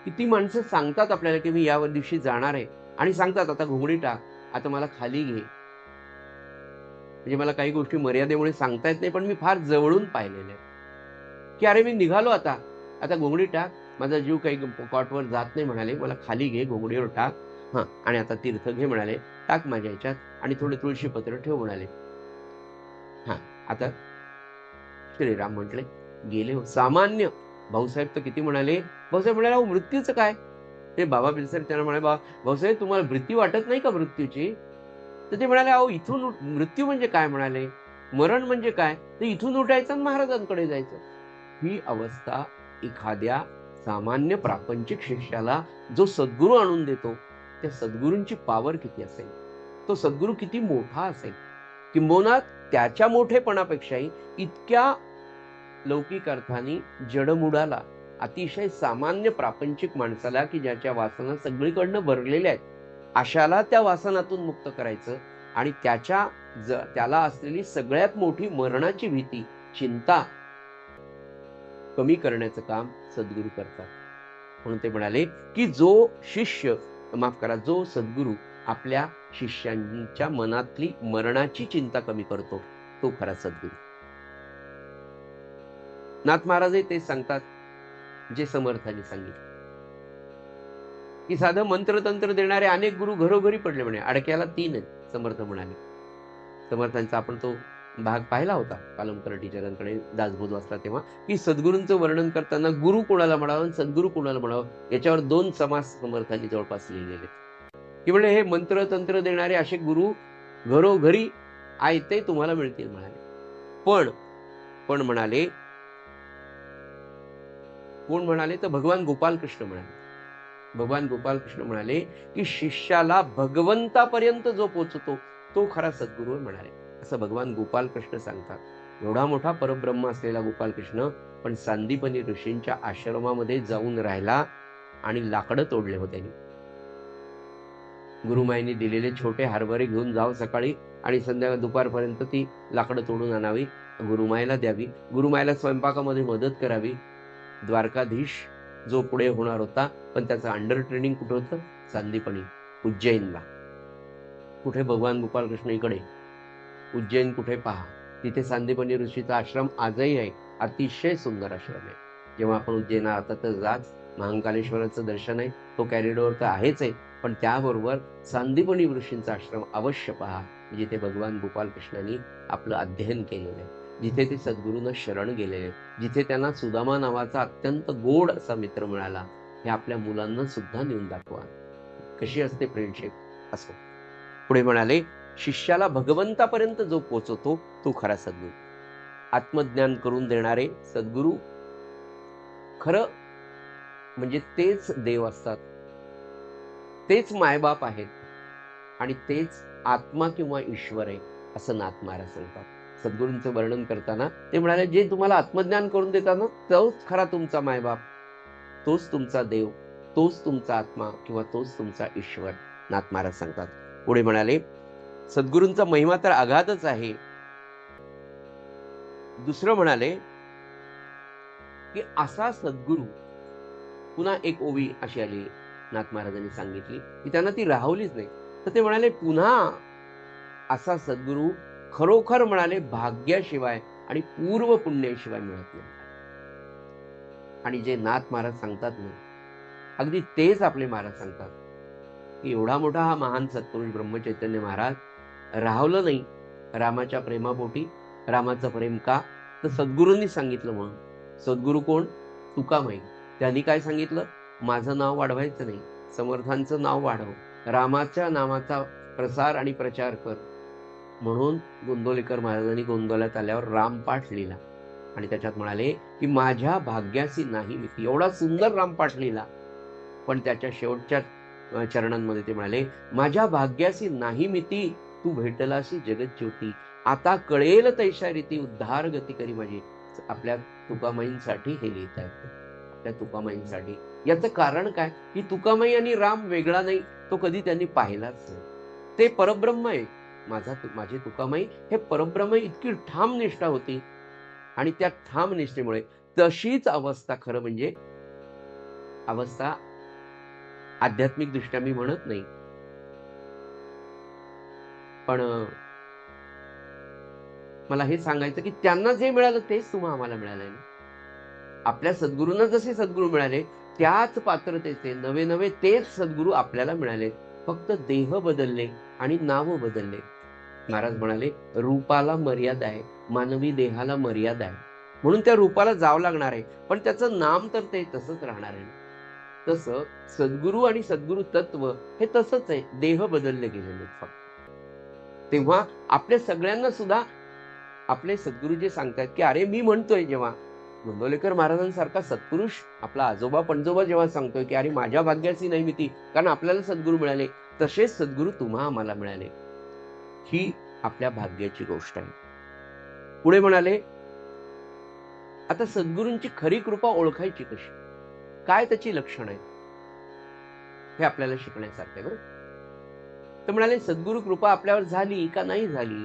किती माणसं सांगतात आपल्याला की मी या दिवशी जाणार आहे आणि सांगतात आता घोंगडी टाक, आता मला खाली घे. म्हणजे मला काही गोष्टी मर्यादेमुळे सांगता येत नाही, पण मी फार जवळून पाहिलेले की अरे मी निघालो आता घोंगडी टाक, माझा जीव काही कॉटवर जात नाही म्हणाले, मला खाली घे, घोंगडीवर टाक, हा, आणि आता तीर्थ घे म्हणाले, टाक माझ्या ह्याच्यात आणि थोडे तुळशी पत्र ठेव म्हणाले. हा, आता श्रीराम म्हटले, गेले हो. सामान्य भाऊसाहेब तर किती म्हणाले, भाऊसाहेब म्हणाले, अहो मृत्यूचं काय? ते बाबा बिलसर त्यांना म्हणाले, भाऊसाहेब तुम्हाला भीती वाटत नाही का मृत्यूची? तर ते म्हणाले, अहो इथून मृत्यू म्हणजे काय म्हणाले, मरण म्हणजे काय? तर इथून उठायचं आणि महाराजांकडे जायचं. ही अवस्था एखाद्या सामान्य प्रापंचिक शिष्याला जो सद्गुरू आणून देतो, त्या सद्गुरूंची पावर किती असेल, तो सद्गुरू किती मोठा असेल, किंबहुना त्याच्या मोठेपणापेक्षाही इतक्या लौकिक अर्थाने जडमुडाला, अतिशय सामान्य प्रापंचिक माणसाला की ज्याच्या वासना सगळीकडनं भरलेल्या आहेत, अशाला त्या वासनातून मुक्त करायचं आणि त्याला असलेली सगळ्यात मोठी मरणाची भीती, चिंता कमी करण्याचं काम सद्गुरू करतात. म्हणून ते म्हणाले की जो सद्गुरू आपल्या शिष्यांच्या मनातली मरणाची चिंता कमी करतो तो खरा सद्गुरू. नाथ महाराजही ते सांगतात जे समर्थांनी सांगितलं की साधं मंत्रतंत्र देणारे अनेक गुरु घरोघरी पडले म्हणे, अडक्याला 3 आहेत समर्थ म्हणाले. समर्थांचा आपण तो भाग पाहिला होता पालमकर टीचरांकडे दासबोध वाचला तेव्हा, की सद्गुरूंचं वर्णन करताना गुरु कोणाला म्हणावं आणि सद्गुरू कोणाला म्हणावं याच्यावर 2 समास समर्थांनी जवळपास लिहिलेले की म्हणजे हे मंत्रतंत्र देणारे असे गुरु घरोघरी आयते तुम्हाला मिळतील म्हणाले. पण म्हणाले, कोण म्हणाले तर भगवान गोपालकृष्ण म्हणाले. भगवान गोपालकृष्ण म्हणाले की शिष्याला भगवंतापर्यंत जो पोचतो तो खरा सद्गुरू म्हणाले. असं भगवान गोपालकृष्ण सांगतात. एवढा मोठा परब्रह्म असलेला गोपालकृष्ण पण सांदीपनी ऋषींच्या आश्रमामध्ये जाऊन राहिला आणि लाकडं तोडले होते. गुरुमाईंनी दिलेले छोटे हरभरे घेऊन जाव सकाळी आणि दुपारपर्यंत ती लाकडं तोडून आणावी, गुरुमाईला द्यावी, गुरुमाईला स्वयंपाकामध्ये मदत करावी. द्वारकाधीश जो पुढे होणार होता, पण त्याचं अंडर ट्रेनिंग कुठे होतं? सांदीपनी, उज्जैनला. कुठे? भगवान गोपालकृष्ण इकडे. उज्जैन कुठे? पहा, तिथे सांदीपनी ऋषीचा आश्रम आजही आहे. अतिशय सुंदर आश्रम आहे. जेव्हा आपण उज्जैनला आता तर जाच, महाकालेश्वराचं दर्शन आहे, तो कॅरिडोर तर आहेच आहे, पण त्याबरोबर सांदीपनी ऋषींचा आश्रम अवश्य पहा, जिथे भगवान गोपालकृष्णांनी आपलं अध्ययन केलेलं आहे, जिथे ते सद्गुरूंना शरण गेलेले, जिथे त्यांना सुदामा नावाचा अत्यंत गोड असा मित्र मिळाला. हे आपल्या मुलांना सुद्धा नेऊन दाखवा कशी असते फ्रेंडशिप असो. पुढे म्हणाले, शिष्याला भगवंतापर्यंत जो पोचवतो तो खरा सद्गुरू. आत्मज्ञान करून देणारे सद्गुरू खरं म्हणजे तेच देव असतात, तेच मायबाप आहेत आणि तेच आत्मा किंवा ईश्वर आहे असं नाथ महाराज सांगतात. सद्गुरूंचं वर्णन करताना ते म्हणाले, जे तुम्हाला आत्मज्ञान करून देतात ना, तोच खरा तुमचा मायबाप, तोच तुमचा देव, तोच तुमचा आत्मा किंवा तोच तुमचा ईश्वर, नाथ महाराज सांगतात. पुढे म्हणाले, सद्गुरूंचा महिमा तर अगाधच आहे. दुसरं म्हणाले की असा सद्गुरू पुन्हा एक ओवी अशी आली, नाथ महाराजांनी सांगितली की त्यांना ती राहवलीच नाही. तर ते म्हणाले, पुन्हा असा सद्गुरू खरोखर म्हणाले भाग्याशिवाय आणि पूर्व पुण्याशिवाय मिळत नाही. आणि जे नाथ महाराज सांगतात ना, अगदी तेच आपले महाराज सांगतात की एवढा मोठा हा महान सत्पुरुष ब्रह्मचैतन्य महाराज राहवलं नाही रामाच्या प्रेमापोटी. रामाचं प्रेम का? तर सद्गुरूंनी सांगितलं म्हणून. सद्गुरू कोण? तुकामाई. त्यांनी काय सांगितलं? माझं नाव वाढवायचं नाही, समर्थांचं नाव वाढव, रामाच्या नामाचा प्रसार आणि प्रचार कर. म्हणून गोंदवलेकर महाराजांनी गोंदवल्यात आल्यावर रामपाठ लिहिला आणि त्याच्यात म्हणाले की माझ्या भाग्यासी नाही मिती. एवढा सुंदर रामपाठ लिहिला, पण त्याच्या शेवटच्या चरणांमध्ये ते म्हणाले, माझ्या भाग्यासी नाही मिती, तू भेटलासी जगत ज्योती, आता कळेल तैशा रीती, उद्धार गती करी माझी. आपल्या तुकामाईंसाठी हे लिहित आहेत, आपल्या तुकामाईंसाठी. याचं कारण काय? की तुकामाई आणि राम वेगळा नाही, तो कधी त्यांनी पाहिलाच नाही. ते परब्रह्म आहे. माझी तुकामाई हे परब्रह्म. इतकी ठाम निष्ठा होती आणि त्या ठाम निष्ठेमुळे तशीच अवस्था, खरं म्हणजे अवस्था आध्यात्मिक दृष्ट्या मी म्हणत नाही, पण मला हे सांगायचं की त्यांना जे मिळालं तेच तुम्हा आम्हाला मिळालंय. आपल्या सद्गुरूंना जसे सद्गुरू मिळाले त्याच पात्रतेचे नवे नवे तेच सद्गुरू आपल्याला मिळाले, फक्त देह बदलले आणि नाव बदलले. महाराज म्हणाले, रूपाला मर्यादा आहे, मानवी देहाला मर्यादा आहे, म्हणून त्या रूपाला जावं लागणार आहे, पण त्याचं नाम तर ते तसंच राहणार आहे. तसं सद्गुरू आणि सद्गुरू तत्व हे तसंच आहे, देह बदलले गेलेले फक्त. तेव्हा आपल्या सगळ्यांना सुद्धा आपले सद्गुरू जे सांगतात की अरे मी म्हणतोय, जेव्हा गोंदवलेकर महाराजांसारखा सत्पुरुष आपला आजोबा पणजोबा जेव्हा सांगतोय की अरे माझ्या भाग्याची नाही मिती, कारण आपल्याला सद्गुरू मिळाले, तसेच सद्गुरू तुम्हा आम्हाला मिळाले, ही आपल्या भाग्याची गोष्ट आहे. पुढे म्हणाले, आता सद्गुरूंची खरी कृपा ओळखायची कशी, काय त्याची लक्षण आहे, हे आपल्याला शिकण्यासारखं आहे. बरं, तर म्हणाले सद्गुरू कृपा आपल्यावर झाली का नाही झाली,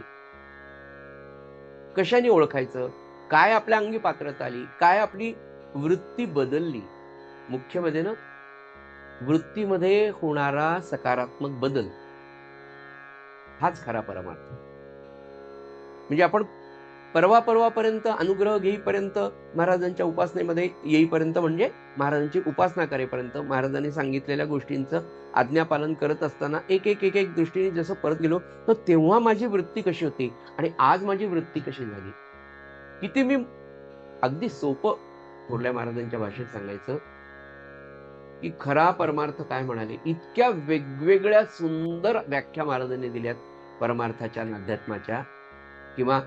कशाने ओळखायचं, काय आपल्या अंगी पात्रता आली, काय आपली वृत्ती बदलली. मुख्य म्हणजे ना, वृत्तीमध्ये होणारा सकारात्मक बदल हाच खरा परमार्थ. म्हणजे आपण परवापर्यंत अनुग्रह घेईपर्यंत, महाराजांच्या उपासनेमध्ये येईपर्यंत, म्हणजे महाराजांची उपासना करेपर्यंत, महाराजांनी सांगितलेल्या गोष्टींचं आज्ञापालन करत असताना एक एक एक एक दृष्टीने जसं परत गेलो, तर तेव्हा माझी वृत्ती कशी होती आणि आज माझी वृत्ती कशी झाली. किती मी अगदी सोपं थोरल्या महाराजांच्या भाषेत सांगायचं की खरा परमार्थ काय म्हणाले, इतक्या वेगवेगळ्या सुंदर व्याख्या महाराजांनी दिल्यात परमार्थाच्या, अध्यात्माच्या. किंवा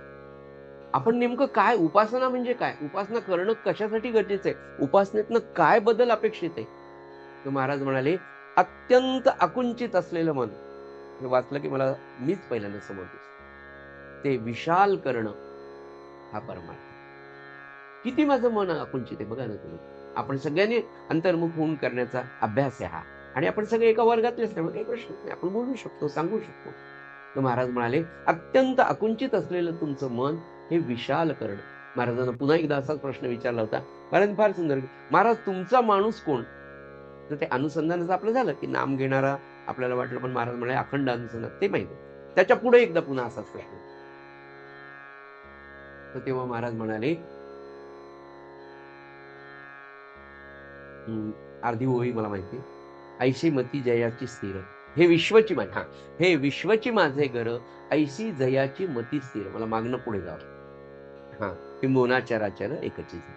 आपण नेमकं काय, उपासना म्हणजे काय, उपासना करणं कशासाठी गरजेचं आहे, उपासनेतनं काय बदल अपेक्षित आहे. तर महाराज म्हणाले, अत्यंत आकुंचित असलेलं मन, हे वाचलं की मला मीच पहिल्यांदा समोर दिसतं, ते विशाल करणं हा परमार्थ. किती माझं मन आकुंचित आहे बघा ना तुम्ही. आपण सगळ्यांनी अंतर्मुख होऊन करण्याचा अभ्यास आहे हा, आणि आपण सगळे एका वर्गातलेच, त्यामुळे काही प्रश्न नाही, आपण बोलू शकतो, सांगू शकतो. तर महाराज म्हणाले, अत्यंत आकुंचित असलेलं तुमचं मन हे विशाल करणं. महाराजांना पुन्हा एकदा असाच प्रश्न विचारला होता. महाराज फार सुंदर, महाराज तुमचा माणूस कोण, तर ते अनुसंधानाचं आपलं झालं की नाम घेणारा आपल्याला वाटलं, पण महाराज म्हणाले अखंड अनुसंधान, ते माहिती. त्याच्या पुढे एकदा पुन्हा असाच प्रश्न. तर तेव्हा महाराज म्हणाले, अर्धी ओळी मला माहिती, ऐशी मती जयाची स्थिर, हे विश्वची माझी, हे विश्वची माझे घर, ऐशी जयाची मती स्थिर. मला मागणं पुढे जावं. हे मोनाचराचर एकची झाला,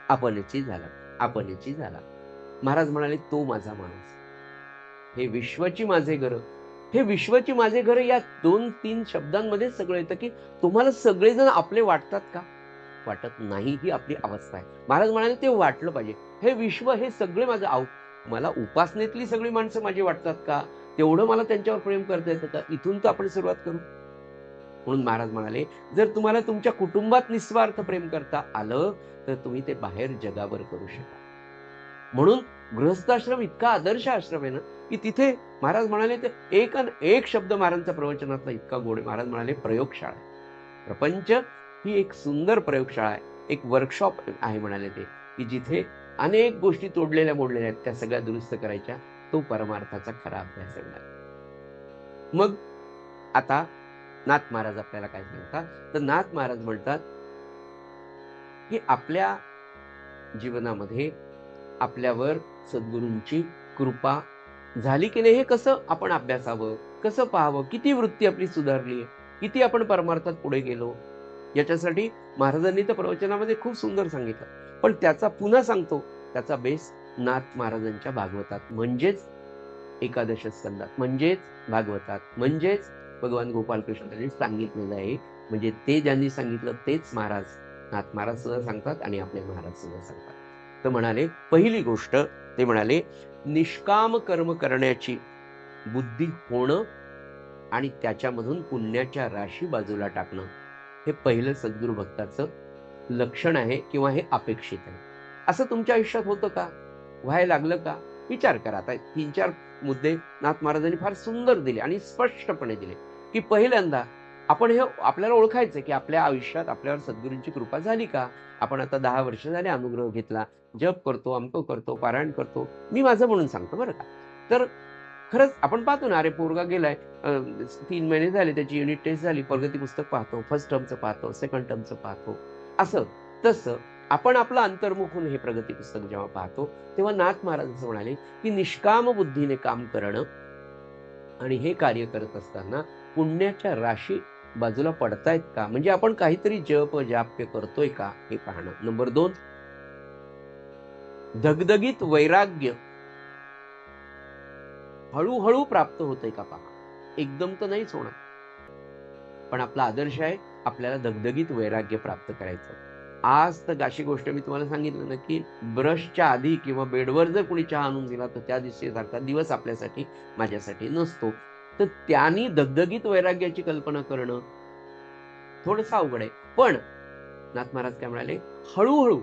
आपणची झाला, आपणची झाला. महाराज म्हणाले, तो माझा माणूस. हे विश्वची माझे घर, हे विश्वची माझे घर, या 2-3 शब्दांमध्ये सगळं येतं की तुम्हाला सगळेजण आपले वाटतात का, वाटत नाही, ही आपली अवस्था आहे. महाराज म्हणाले, ते वाटलं पाहिजे. हे विश्व, हे सगळे माझं, मला उपासनेतली सगळी माणसं माझी वाटतात का, तेवढं मला त्यांच्यावर प्रेम करता येतं का, इथून तर आपण सुरुवात करू. म्हणून महाराज म्हणाले, जर तुम्हाला तुमच्या कुटुंबात निस्वार्थ प्रेम करता आलं, तर तुम्ही ते बाहेर जगावर करू शकता. म्हणून गृहस्थाश्रम इतका आदर्श आश्रम आहे ना, की तिथे महाराज म्हणाले, ते एक शब्द महाराजांचा प्रवचनातला इतका गोड. महाराज म्हणाले, प्रयोगशाळा. प्रपंच ही एक सुंदर प्रयोगशाळा आहे, एक वर्कशॉप आहे म्हणाले ते, की जिथे अनेक गोष्टी तोडलेल्या मोडलेल्या आहेत, त्या सगळ्या दुरुस्त करायच्या. तो परमार्थाचा खरा अभ्यास आहे. मग आता नाथ महाराज आपल्याला काय सांगतात, तर नाथ महाराज म्हणतात की आपल्या जीवनामध्ये आपल्यावर सद्गुरूंची कृपा झाली की नाही हे कसं आपण अभ्यासावं, कसं पाहावं, किती वृत्ती आपली सुधारली, किती आपण परमार्थात पुढे गेलो. याच्यासाठी महाराजांनी तर प्रवचनामध्ये खूप सुंदर सांगितलं. पण त्याचा पुन्हा सांगतो, त्याचा बेस नाथ महाराजांच्या भागवतात, म्हणजेच एकादश स्कंदात, म्हणजेच भागवतात, म्हणजेच भगवान गोपालकृष्णांनी सांगितलेलं आहे. म्हणजे ते ज्यांनी सांगितलं तेच महाराज, नाथ महाराज सुद्धा सांगतात आणि आपले महाराज सुद्धा सांगतात. तर म्हणाले, पहिली गोष्ट ते म्हणाले, निष्काम कर्म करण्याची बुद्धी होणं आणि त्याच्यामधून पुण्याच्या राशी बाजूला टाकणं, हे पहिलं सद्गुरू भक्ताचं लक्षण आहे किंवा हे अपेक्षित आहे. असं तुमच्या आयुष्यात होतं का? व्हायला लागलं का? विचार करा. आता 3-4 मुद्दे नाथ महाराजांनी फार सुंदर दिले आणि स्पष्टपणे दिले, की पहिल्यांदा आपण हे आपल्याला ओळखायचं की आपल्या आयुष्यात आपल्यावर सद्गुरूंची कृपा झाली का? आपण आता 10 वर्ष झाले अनुग्रह घेतला, जप करतो, अमकं करतो, पारायण करतो. मी माझं म्हणून सांगतो बरं का. तर खरंच आपण पाहतो ना, अरे पोरगा गेलाय, 3 महिने झाले त्याची युनिट टेस्ट झाली, प्रगती पुस्तक पाहतो, फर्स्ट टर्मचं पाहतो, सेकंड टर्मचं पाहतो. असं तसं आपण आपलं अंतर्मुख होऊन हे प्रगती पुस्तक जेव्हा पाहतो, तेव्हा नाथ महाराज असं म्हणाले की निष्काम बुद्धीने काम करणं आणि हे कार्य करत असताना पुण्याच्या राशी बाजूला पडतायत का, म्हणजे आपण काहीतरी जप जाप्य करतोय का हे पाहणं. नंबर 2, धगधगीत वैराग्य हळूहळू प्राप्त होतंय का पहा. एकदम तर नाहीच होणार, पण आपला आदर्श आहे आपल्याला धगधगीत वैराग्य प्राप्त करायचं. आज तर अशी गोष्ट मी तुम्हाला सांगितलं ना, की ब्रशच्या आधी किंवा बेडवर जर कोणी चहा आणून दिला तर त्या दिवशीसारखा दिवस आपल्यासाठी माझ्यासाठी नसतो. तर त्यांनी धगधगीत वैराग्याची कल्पना करणं थोडंसं अवघड आहे. पण नाथ महाराज काय म्हणाले, हळूहळू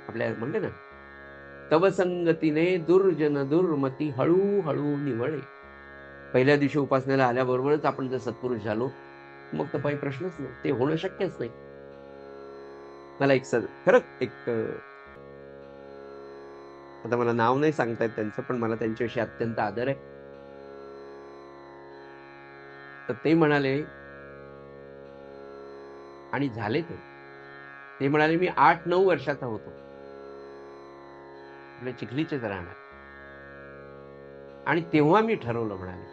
आपल्या म्हणले ना, तव संगतीने दुर्जन दुर्मती हळूहळू निवळे. पहिल्या दिवशी उपासनेला आल्याबरोबरच आपण जर सत्पुरुष झालो, मग तर काही प्रश्नच नाही, ते होणं शक्यच नाही. मला खरंच आता मला नाव नाही सांगता येत त्यांचं, पण मला त्यांच्याविषयी अत्यंत आदर आहे. तर ते म्हणाले आणि झाले ते म्हणाले, मी 8-9 वर्षाचा होतो, आपल्या चिखलीचेच राहणार, आणि तेव्हा मी ठरवलं, म्हणाले,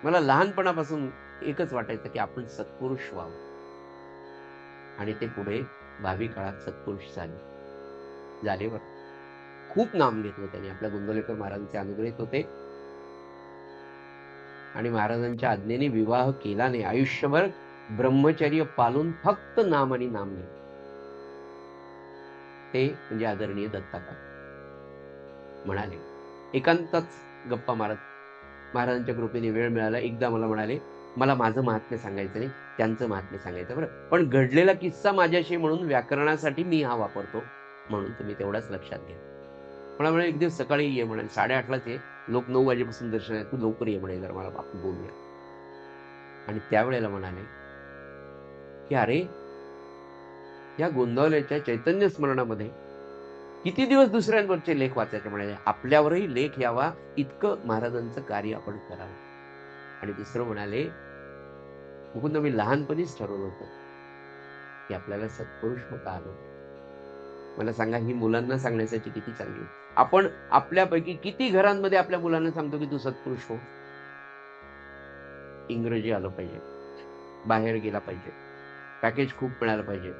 मला लहानपणापासून एकच वाटायचं की आपण सत्पुरुष व्हावं, आणि ते पुढे भावी काळात सत्पुरुष झाले. खूप नाम घेतलं त्यांनी. आपल्या गोंदवलेकर महाराजांचे अनुग्रहित होते आणि महाराजांच्या आज्ञेने विवाह केला नाही. आयुष्यभर ब्रह्मचर्य पालून फक्त नाम आणि नाम नाही. ते म्हणजे आदरणीय दत्तात्रय म्हणाले, एकांतच गप्पा मारत महाराजांच्या कृपेने वेळ मिळाला, एकदा मला म्हणाले, मला माझं महात्म्य सांगायचं नाही, त्यांचं महात्म्य सांगायचं बरं, पण घडलेला किस्सा माझ्याशी म्हणून व्याकरणासाठी मी हा वापरतो, म्हणून तुम्ही तेवढाच लक्षात घ्या. मला म्हणे, एक दिवस सकाळी ये म्हणे, 8:30लाच ये, लोक 9 वाजेपासून दर्शन आहे, तू लवकर ये म्हणे, जरा मला आपण बोलूया. आणि त्यावेळेला म्हणाले की अरे, या गोंदावल्याच्या चैतन्य स्मरणामध्ये किती दिवस दुसऱ्यांवरचे लेख वाचायचे, म्हणाले आपल्यावरही लेख यावा इतकं महाराजांचं कार्य आपण करावं. आणि दुसरं म्हणाले, मुकुंद, मी लहानपणीच ठरवलं होतं की आपल्याला सत्पुरुष होता आलं. मला सांगा, ही मुलांना सांगण्यासाठी किती चांगली. आपण आपल्यापैकी किती घरांमध्ये आपल्या मुलांना सांगतो की तू सत्पुरुष हो. इंग्रजी आलं पाहिजे, बाहेर गेला पाहिजे, पॅकेज खूप मिळालं पाहिजे,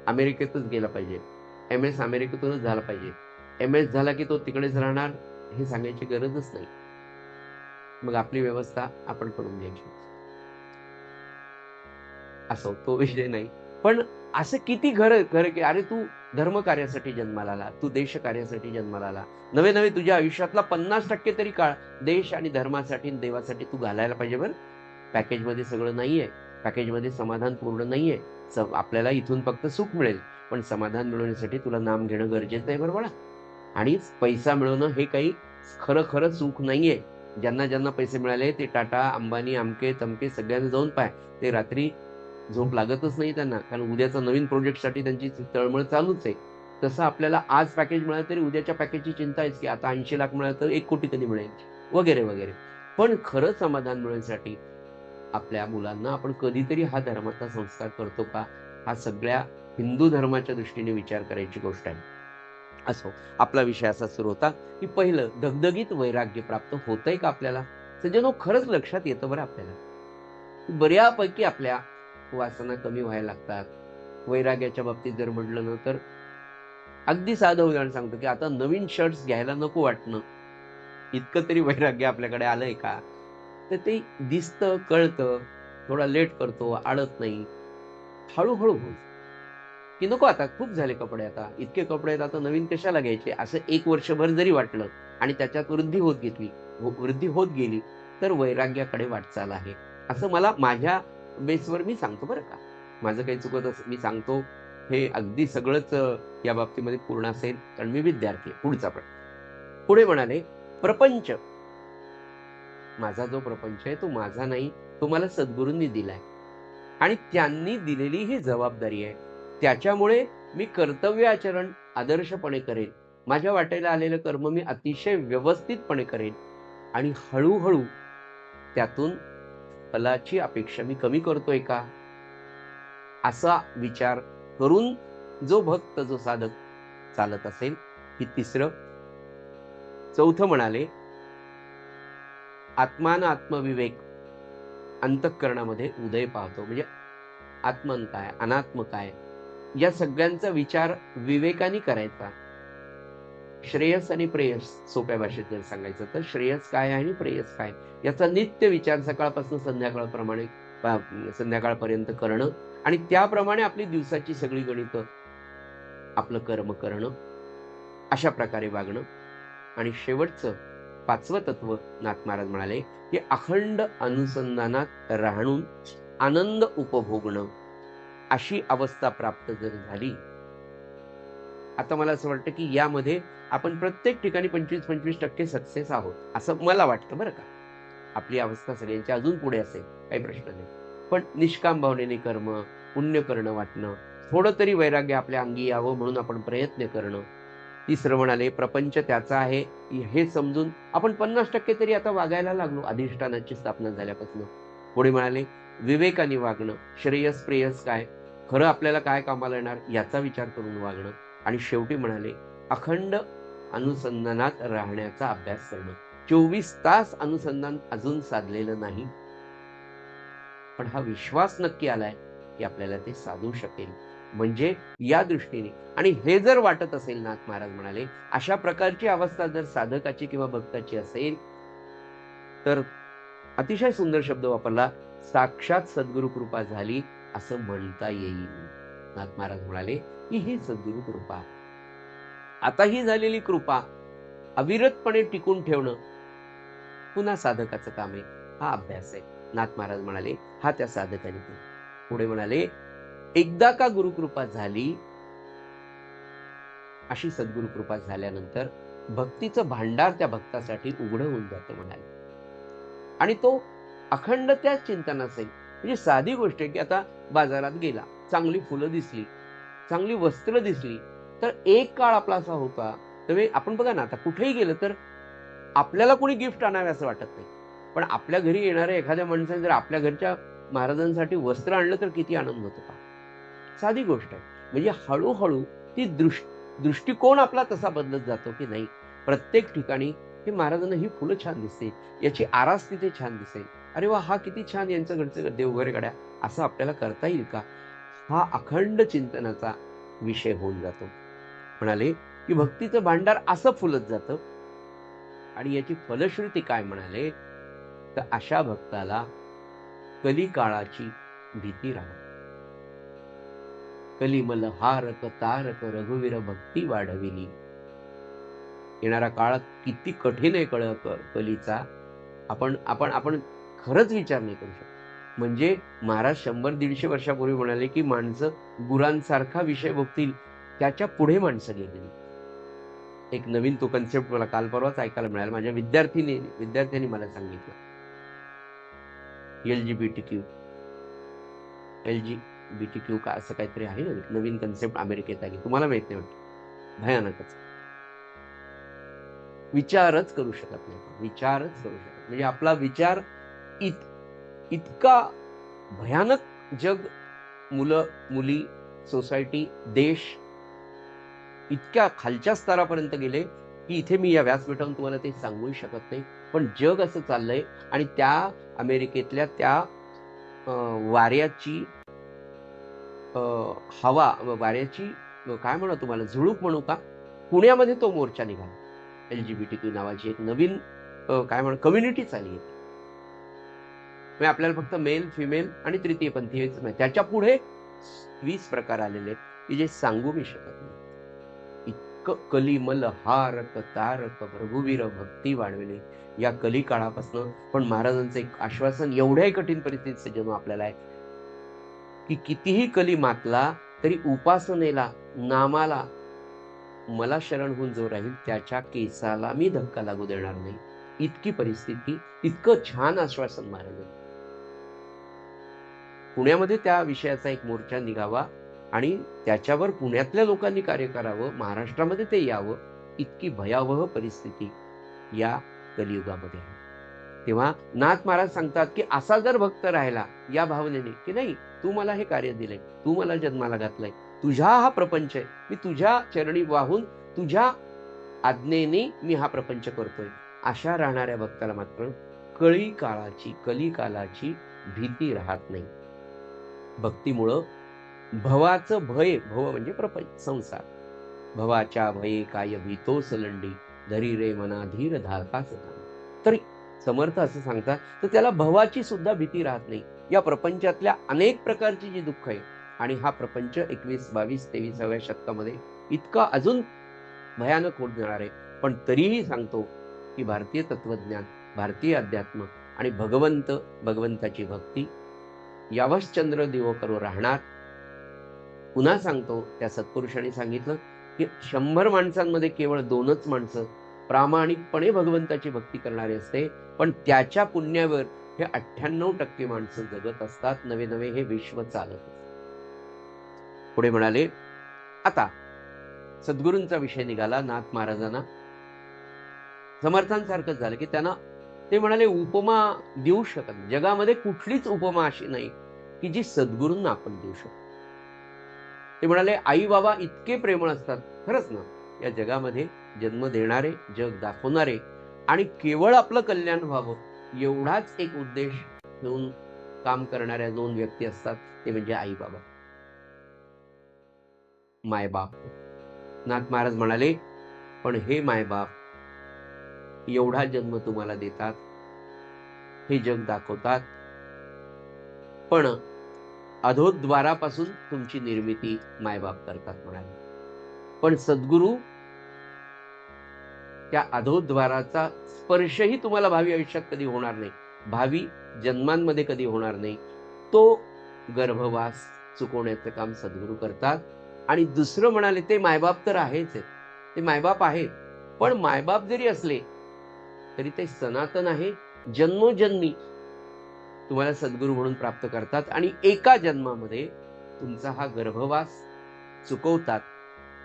अमेरिकेतच गेला पाहिजे, MS अमेरिकेतूनच झाला पाहिजे, MS झाला की तो तिकडेच राहणार, हे सांगायची गरजच नाही. मग आपली व्यवस्था आपण करून घ्यायची. असो, तो विषय नाही. पण असं किती घर अरे, तू धर्म कार्यासाठी जन्माला आला, तू देश कार्यासाठी जन्माला आला, नवे तुझ्या आयुष्यातला 50% तरी काळ देश आणि धर्मासाठी देवासाठी तू घालायला पाहिजे. बरं, पॅकेजमध्ये सगळं नाहीये, पॅकेजमध्ये समाधान पूर्ण नाहीये. आपल्याला इथून फक्त सुख मिळेल, पण समाधान मिळवण्यासाठी तुला नाम घेणं गरजेचं आहे. बरोबर. आणि पैसा मिळवणं हे काही खरं सुख नाहीये. ज्यांना पैसे मिळाले ते टाटा, अंबानी, अमके तमके सगळ्यांना जाऊन पाय, ते रात्री झोप लागतच नाही त्यांना, कारण उद्याचा नवीन प्रोजेक्टसाठी त्यांची तळमळ चालूच आहे. तसं आपल्याला आज पॅकेज मिळालं तरी उद्याच्या पॅकेजची चिंता आहेच की आता 80 लाख मिळालं तर 1 कोटी कधी मिळेल वगैरे वगैरे. पण खरं समाधान मिळण्यासाठी आपल्या मुलांना आपण कधीतरी हा धर्माचा संस्कार करतो का? हा सगळ्या हिंदू धर्माच्या दृष्टीने विचार करायची गोष्ट आहे. असो, आपला विषय असा सुरू होता, की पहिलं दगदगीत वैराग्य प्राप्त होतंय का आपल्याला? सज्जनो, खरंच लक्षात येतं बरं आपल्याला. बऱ्यापैकी आपल्या वासना कमी व्हायला लागतात. वैराग्याच्या बाबतीत जर म्हटलं ना, तर अगदी साधं उदाहरण सांगतो, की आता नवीन शर्ट्स घ्यायला नको वाटणं, इतकं तरी वैराग्य आपल्याकडे आलंय का? तर ते दिसतं, कळतं, थोडा लेट करतो, आळत नाही. हळू-हळू होईल, की नको आता खूप झाले कपडे आता. इतके कपडे आहेत आता नवीन कशाला घ्यायचे? असं 1 वर्षभर जरी वाटलं आणि त्याच्यात वृद्धी होत गेली, तर वैराग्याकडे वाटचाल आहे. असं मला माझ्या बेसवर मी सांगतो बरं का. माझं काही चुकत असेल मी सांगतो. हे अगदी सगळंच या बाबतीमध्ये पूर्ण असेल, कारण मी विद्यार्थी आहे. पुढचा प्रश्न. पुढे म्हणाले, प्रपंच, माझा जो प्रपंच आहे तो माझा नाही, तो मला सद्गुरूंनी दिलाय आणि त्यांनी दिलेली ही जबाबदारी आहे. त्याच्यामुळे मी कर्तव्य आचरण आदर्शपणे करेन. माझ्या वाटेला आलेलं कर्म मी अतिशय व्यवस्थितपणे करेन आणि हळू त्यातून फलाची अपेक्षा मी कमी करतोय का? असा विचार करून जो भक्त, जो साधक चालत असेल, ही तिसरं. चौथं म्हणाले, आत्मान आत्मविवेक अंतःकरणामध्ये उदय पावतो. म्हणजे आत्मन काय, अनात्म काय, या सगळ्यांचा विचार विवेकाने करायचा. श्रेयस आणि प्रेयस, सोप्या भाषेत जर सांगायचं तर श्रेयस काय आहे आणि प्रेयस काय, याचा नित्य विचार सकाळपासून संध्याकाळपर्यंत करणं आणि त्याप्रमाणे आपली दिवसाची सगळी गणितं, आपलं कर्म करणं, अशा प्रकारे वागणं. आणि शेवटचं 5वं तत्व नाथ महाराज म्हणाले, की अखंड अनुसंधानात राहून आनंद उपभोगणं, अशी अवस्था प्राप्त जर झाली, आता मला असं वाटतं की यामध्ये आपण प्रत्येक ठिकाणी 25-25% सक्सेस आहोत, असं मला वाटतं बरं का. आपली अवस्था सगळ्यांची अजून पुढे असेल, काही प्रश्न नाही. पण निष्काम भावनेने कर्म, पुण्य करणं वाटणं, थोडं तरी वैराग्य आपल्या अंगी यावं म्हणून आपण प्रयत्न करणं. तिसरं म्हणाले, प्रपंच त्याचा आहे हे समजून आपण 50% तरी आता वागायला लागलो अधिष्ठानाची स्थापना झाल्यापासून. पुढे म्हणाले, विवेकाने वागणं, श्रेयस प्रेयस काय, खरं आपल्याला काय कामाला येणार याचा विचार करून वागणं आणि शेवटी म्हणाले, अखंड अनुसंधानात राहण्याचा अभ्यास करणं. 24 तास अनुसंधान अजून साधलेलं नाही, पण हा विश्वास नक्की आलाय की आपल्याला ते साधू शकेल. म्हणजे या दृष्टीने, आणि हे जर वाटत असेल, नाथ महाराज म्हणाले, अशा प्रकारची अवस्था जर साधकाची किंवा भक्ताची असेल, तर अतिशय सुंदर शब्द वापरला, साक्षात सद्गुरु कृपा झाली असं म्हणता येईल. नाथ महाराज म्हणाले की ही सद्गुरु कृपा, आता ही झालेली कृपा अविरतपणे टिकून ठेवणं पुन्हा साधकाचं काम आहे. हा अभ्यास आहे. नाथ महाराज म्हणाले, हा त्या साधकाने केला. पुढे म्हणाले, एकदा का गुरुकृपा झाली, अशी सद्गुरु कृपा झाल्यानंतर भक्तीचं भांडार त्या भक्तासाठी उघडं होऊन जातं म्हणाले. आणि तो अखंड त्याच चिंतन असेल. म्हणजे साधी गोष्ट आहे की आता बाजारात गेला, चांगली फुलं दिसली, चांगली वस्त्र दिसली, तर एक काळ आपला असा होता, तर आपण बघा ना, आता कुठेही गेलं तर आपल्याला कोणी गिफ्ट आणावे असं वाटत नाही. पण आपल्या घरी येणाऱ्या एखाद्या माणसाने जर आपल्या घरच्या महाराजांसाठी वस्त्र आणलं तर किती आनंद होतो का? साधी गोष्ट आहे. म्हणजे हळू ती दृष्टिकोन आपला तसा बदलत जातो की नाही, प्रत्येक ठिकाणी हे महाराजांना ही फुलं छान दिसते, याची आरास तिथे छान दिसेल, अरे वा, हा किती छान यांचं घरचं देवघर गड्या, असं आपल्याला करता येईल का? हा अखंड चिंतनाचा विषय होऊन जातो. म्हणाले की भक्तीचं भांडार असं फुलत जातं आणि याची फलश्रुती काय म्हणाले, तर अशा भक्ताला कलिकाळाची भीती राहते. कलिमल हारक तारक रघुवीर भक्ती वाढविली. येणारा काळ किती कठीण आहे कलीचा, आपण आपण आपण खरंच विचार नाही करू शकत. म्हणजे महाराज 100-150 वर्षापूर्वी म्हणाले की माणसं गुरांसारखा विषय भोगतील, त्याच्या पुढे माणसं गेलेली. एक नवीन तो कन्सेप्ट मला काल परवाच ऐकायला मिळाला. माझ्या विद्यार्थ्यांनी मला सांगितलं. LGBTQ का असं काहीतरी आहे ना, नवीन कन्सेप्ट अमेरिकेत आली, तुम्हाला माहित नाही वाटतं. भयानकच. विचारच करू शकत नाही. विचारच करू शकत म्हणजे आपला विचार इतका भयानक जग, मुलं, मुली, सोसायटी, देश इतक्या खालच्या स्तरापर्यंत गेले, की इथे मी या व्यासपीठावरून तुम्हाला ते सांगूही शकत नाही. पण जग असं चाललंय आणि त्या अमेरिकेतल्या त्या वाऱ्याची हवा, वाऱ्याची काय म्हणू तुम्हाला, झुळूक म्हणू का? पुण्यामध्ये तो मोर्चा निघाला. LGBTQ नावाची एक नवीन काय म्हणू कम्युनिटीच आली आहे. म्हणजे आपल्याला फक्त मेल, फिमेल आणि तृतीयपंथी हेच नाही. त्याच्या पुढे 20 प्रकार आलेले आहेत, की जे सांगू मी शकत नाही. इतकं कलिमल हारक तारक रघुवीर भक्ती वाढविले या कली काळापासून. पण महाराजांचं एक आश्वासन एवढ्याही कठीण परिस्थितीचे जन्म आपल्याला आहे, की कितीही कली मातला तरी उपासनेला, नामाला मला शरण होऊन जो राहील त्याच्या केसाला मी धक्का लागू देणार नाही. इतकी परिस्थिती, इतकं छान आश्वासन महाराजांनी. पुण्यामध्ये त्या विषयाचा एक मोर्चा निघावा आणि त्याच्यावर पुण्यातल्या लोकांनी कार्य करावं, महाराष्ट्रामध्ये ते यावं. इतकी भयावह परिस्थिती या कलियुगामध्ये आहे. तेव्हा नाथ महाराज सांगतात, की असा जर भक्त राहिला या भावनेने, की नाही तू मला हे कार्य दिलंय, तू मला जन्माला घातलंय, तुझा हा प्रपंच आहे, मी तुझ्या चरणी वाहून तुझ्या आज्ञेने मी हा प्रपंच करतोय, अशा राहणाऱ्या भक्ताला मात्र कलिकालाची भीती राहत नाही. भक्तीमुळं भवाचं भय, भव म्हणजे प्रपंच, संसार, भवाच्या भये काय भीतो सलंडी, धरी रे मना धीर धाकाच तरी समर्थ असं सांगतात, तर त्याला भवाची सुद्धा भीती राहत नाही. या प्रपंचातल्या अनेक प्रकारची जी दुःख आहे, आणि हा प्रपंच 21, 22, 23व्या शतकामध्ये इतका अजून भयानक होत जाणार आहे. पण तरीही सांगतो, की भारतीय तत्वज्ञान, भारतीय अध्यात्म आणि भगवंताची भक्ती यावश्चंद्र दिवो करो राहणार. पुन्हा सांगतो, त्या सत्पुरुषांनी सांगितलं, की 100 माणसांमध्ये केवळ 2च माणसं प्रामाणिकपणे भगवंताची भक्ती करणारे असते. पण त्याच्या पुण्यावर हे 98% माणसं जगत असतात. नवे नवे हे विश्व चालत असते. पुढे म्हणाले, आता सद्गुरूंचा विषय निघाला. नाथ महाराजांना समर्थांसारखंच झालं, की त्यांना ते म्हणाले उपमा देऊ शकत नाही. जगामध्ये कुठलीच उपमा अशी नाही की जी सद्गुरूंना आपण देऊ शकतो. ते म्हणाले, आई बाबा इतके प्रेमळ असतात. खरंच ना, या जगामध्ये जन्म देणारे, जग दाखवणारे आणि केवळ आपलं कल्याण व्हावं एवढाच एक उद्देश घेऊन काम करणाऱ्या 2 व्यक्ती असतात, ते म्हणजे आई बाबा, मायबाप. नाथ महाराज म्हणाले, पण हे मायबाप एवढा जन्म तुम्हाला देतात, हे जग दाखवतात, पण अधोद्वारापासून तुमची निर्मिती मायबाप करतात म्हणाले. पण सद्गुरू त्या अधोद्वाराचा स्पर्शही तुम्हाला भावी आयुष्यात कधी होणार नाही, भावी जन्मांमध्ये कधी होणार नाही. तो गर्भवास चुकवण्याचं काम सद्गुरू करतात. आणि दुसरं म्हणाले, ते मायबाप तर आहेच आहेत, ते मायबाप आहेत, पण मायबाप जरी असले तरी ते सनातन आहे. जन्मोजन्मी तुम्हाला सद्गुरू म्हणून प्राप्त करतात आणि एका जन्मामध्ये तुमचा हा गर्भवास चुकवतात.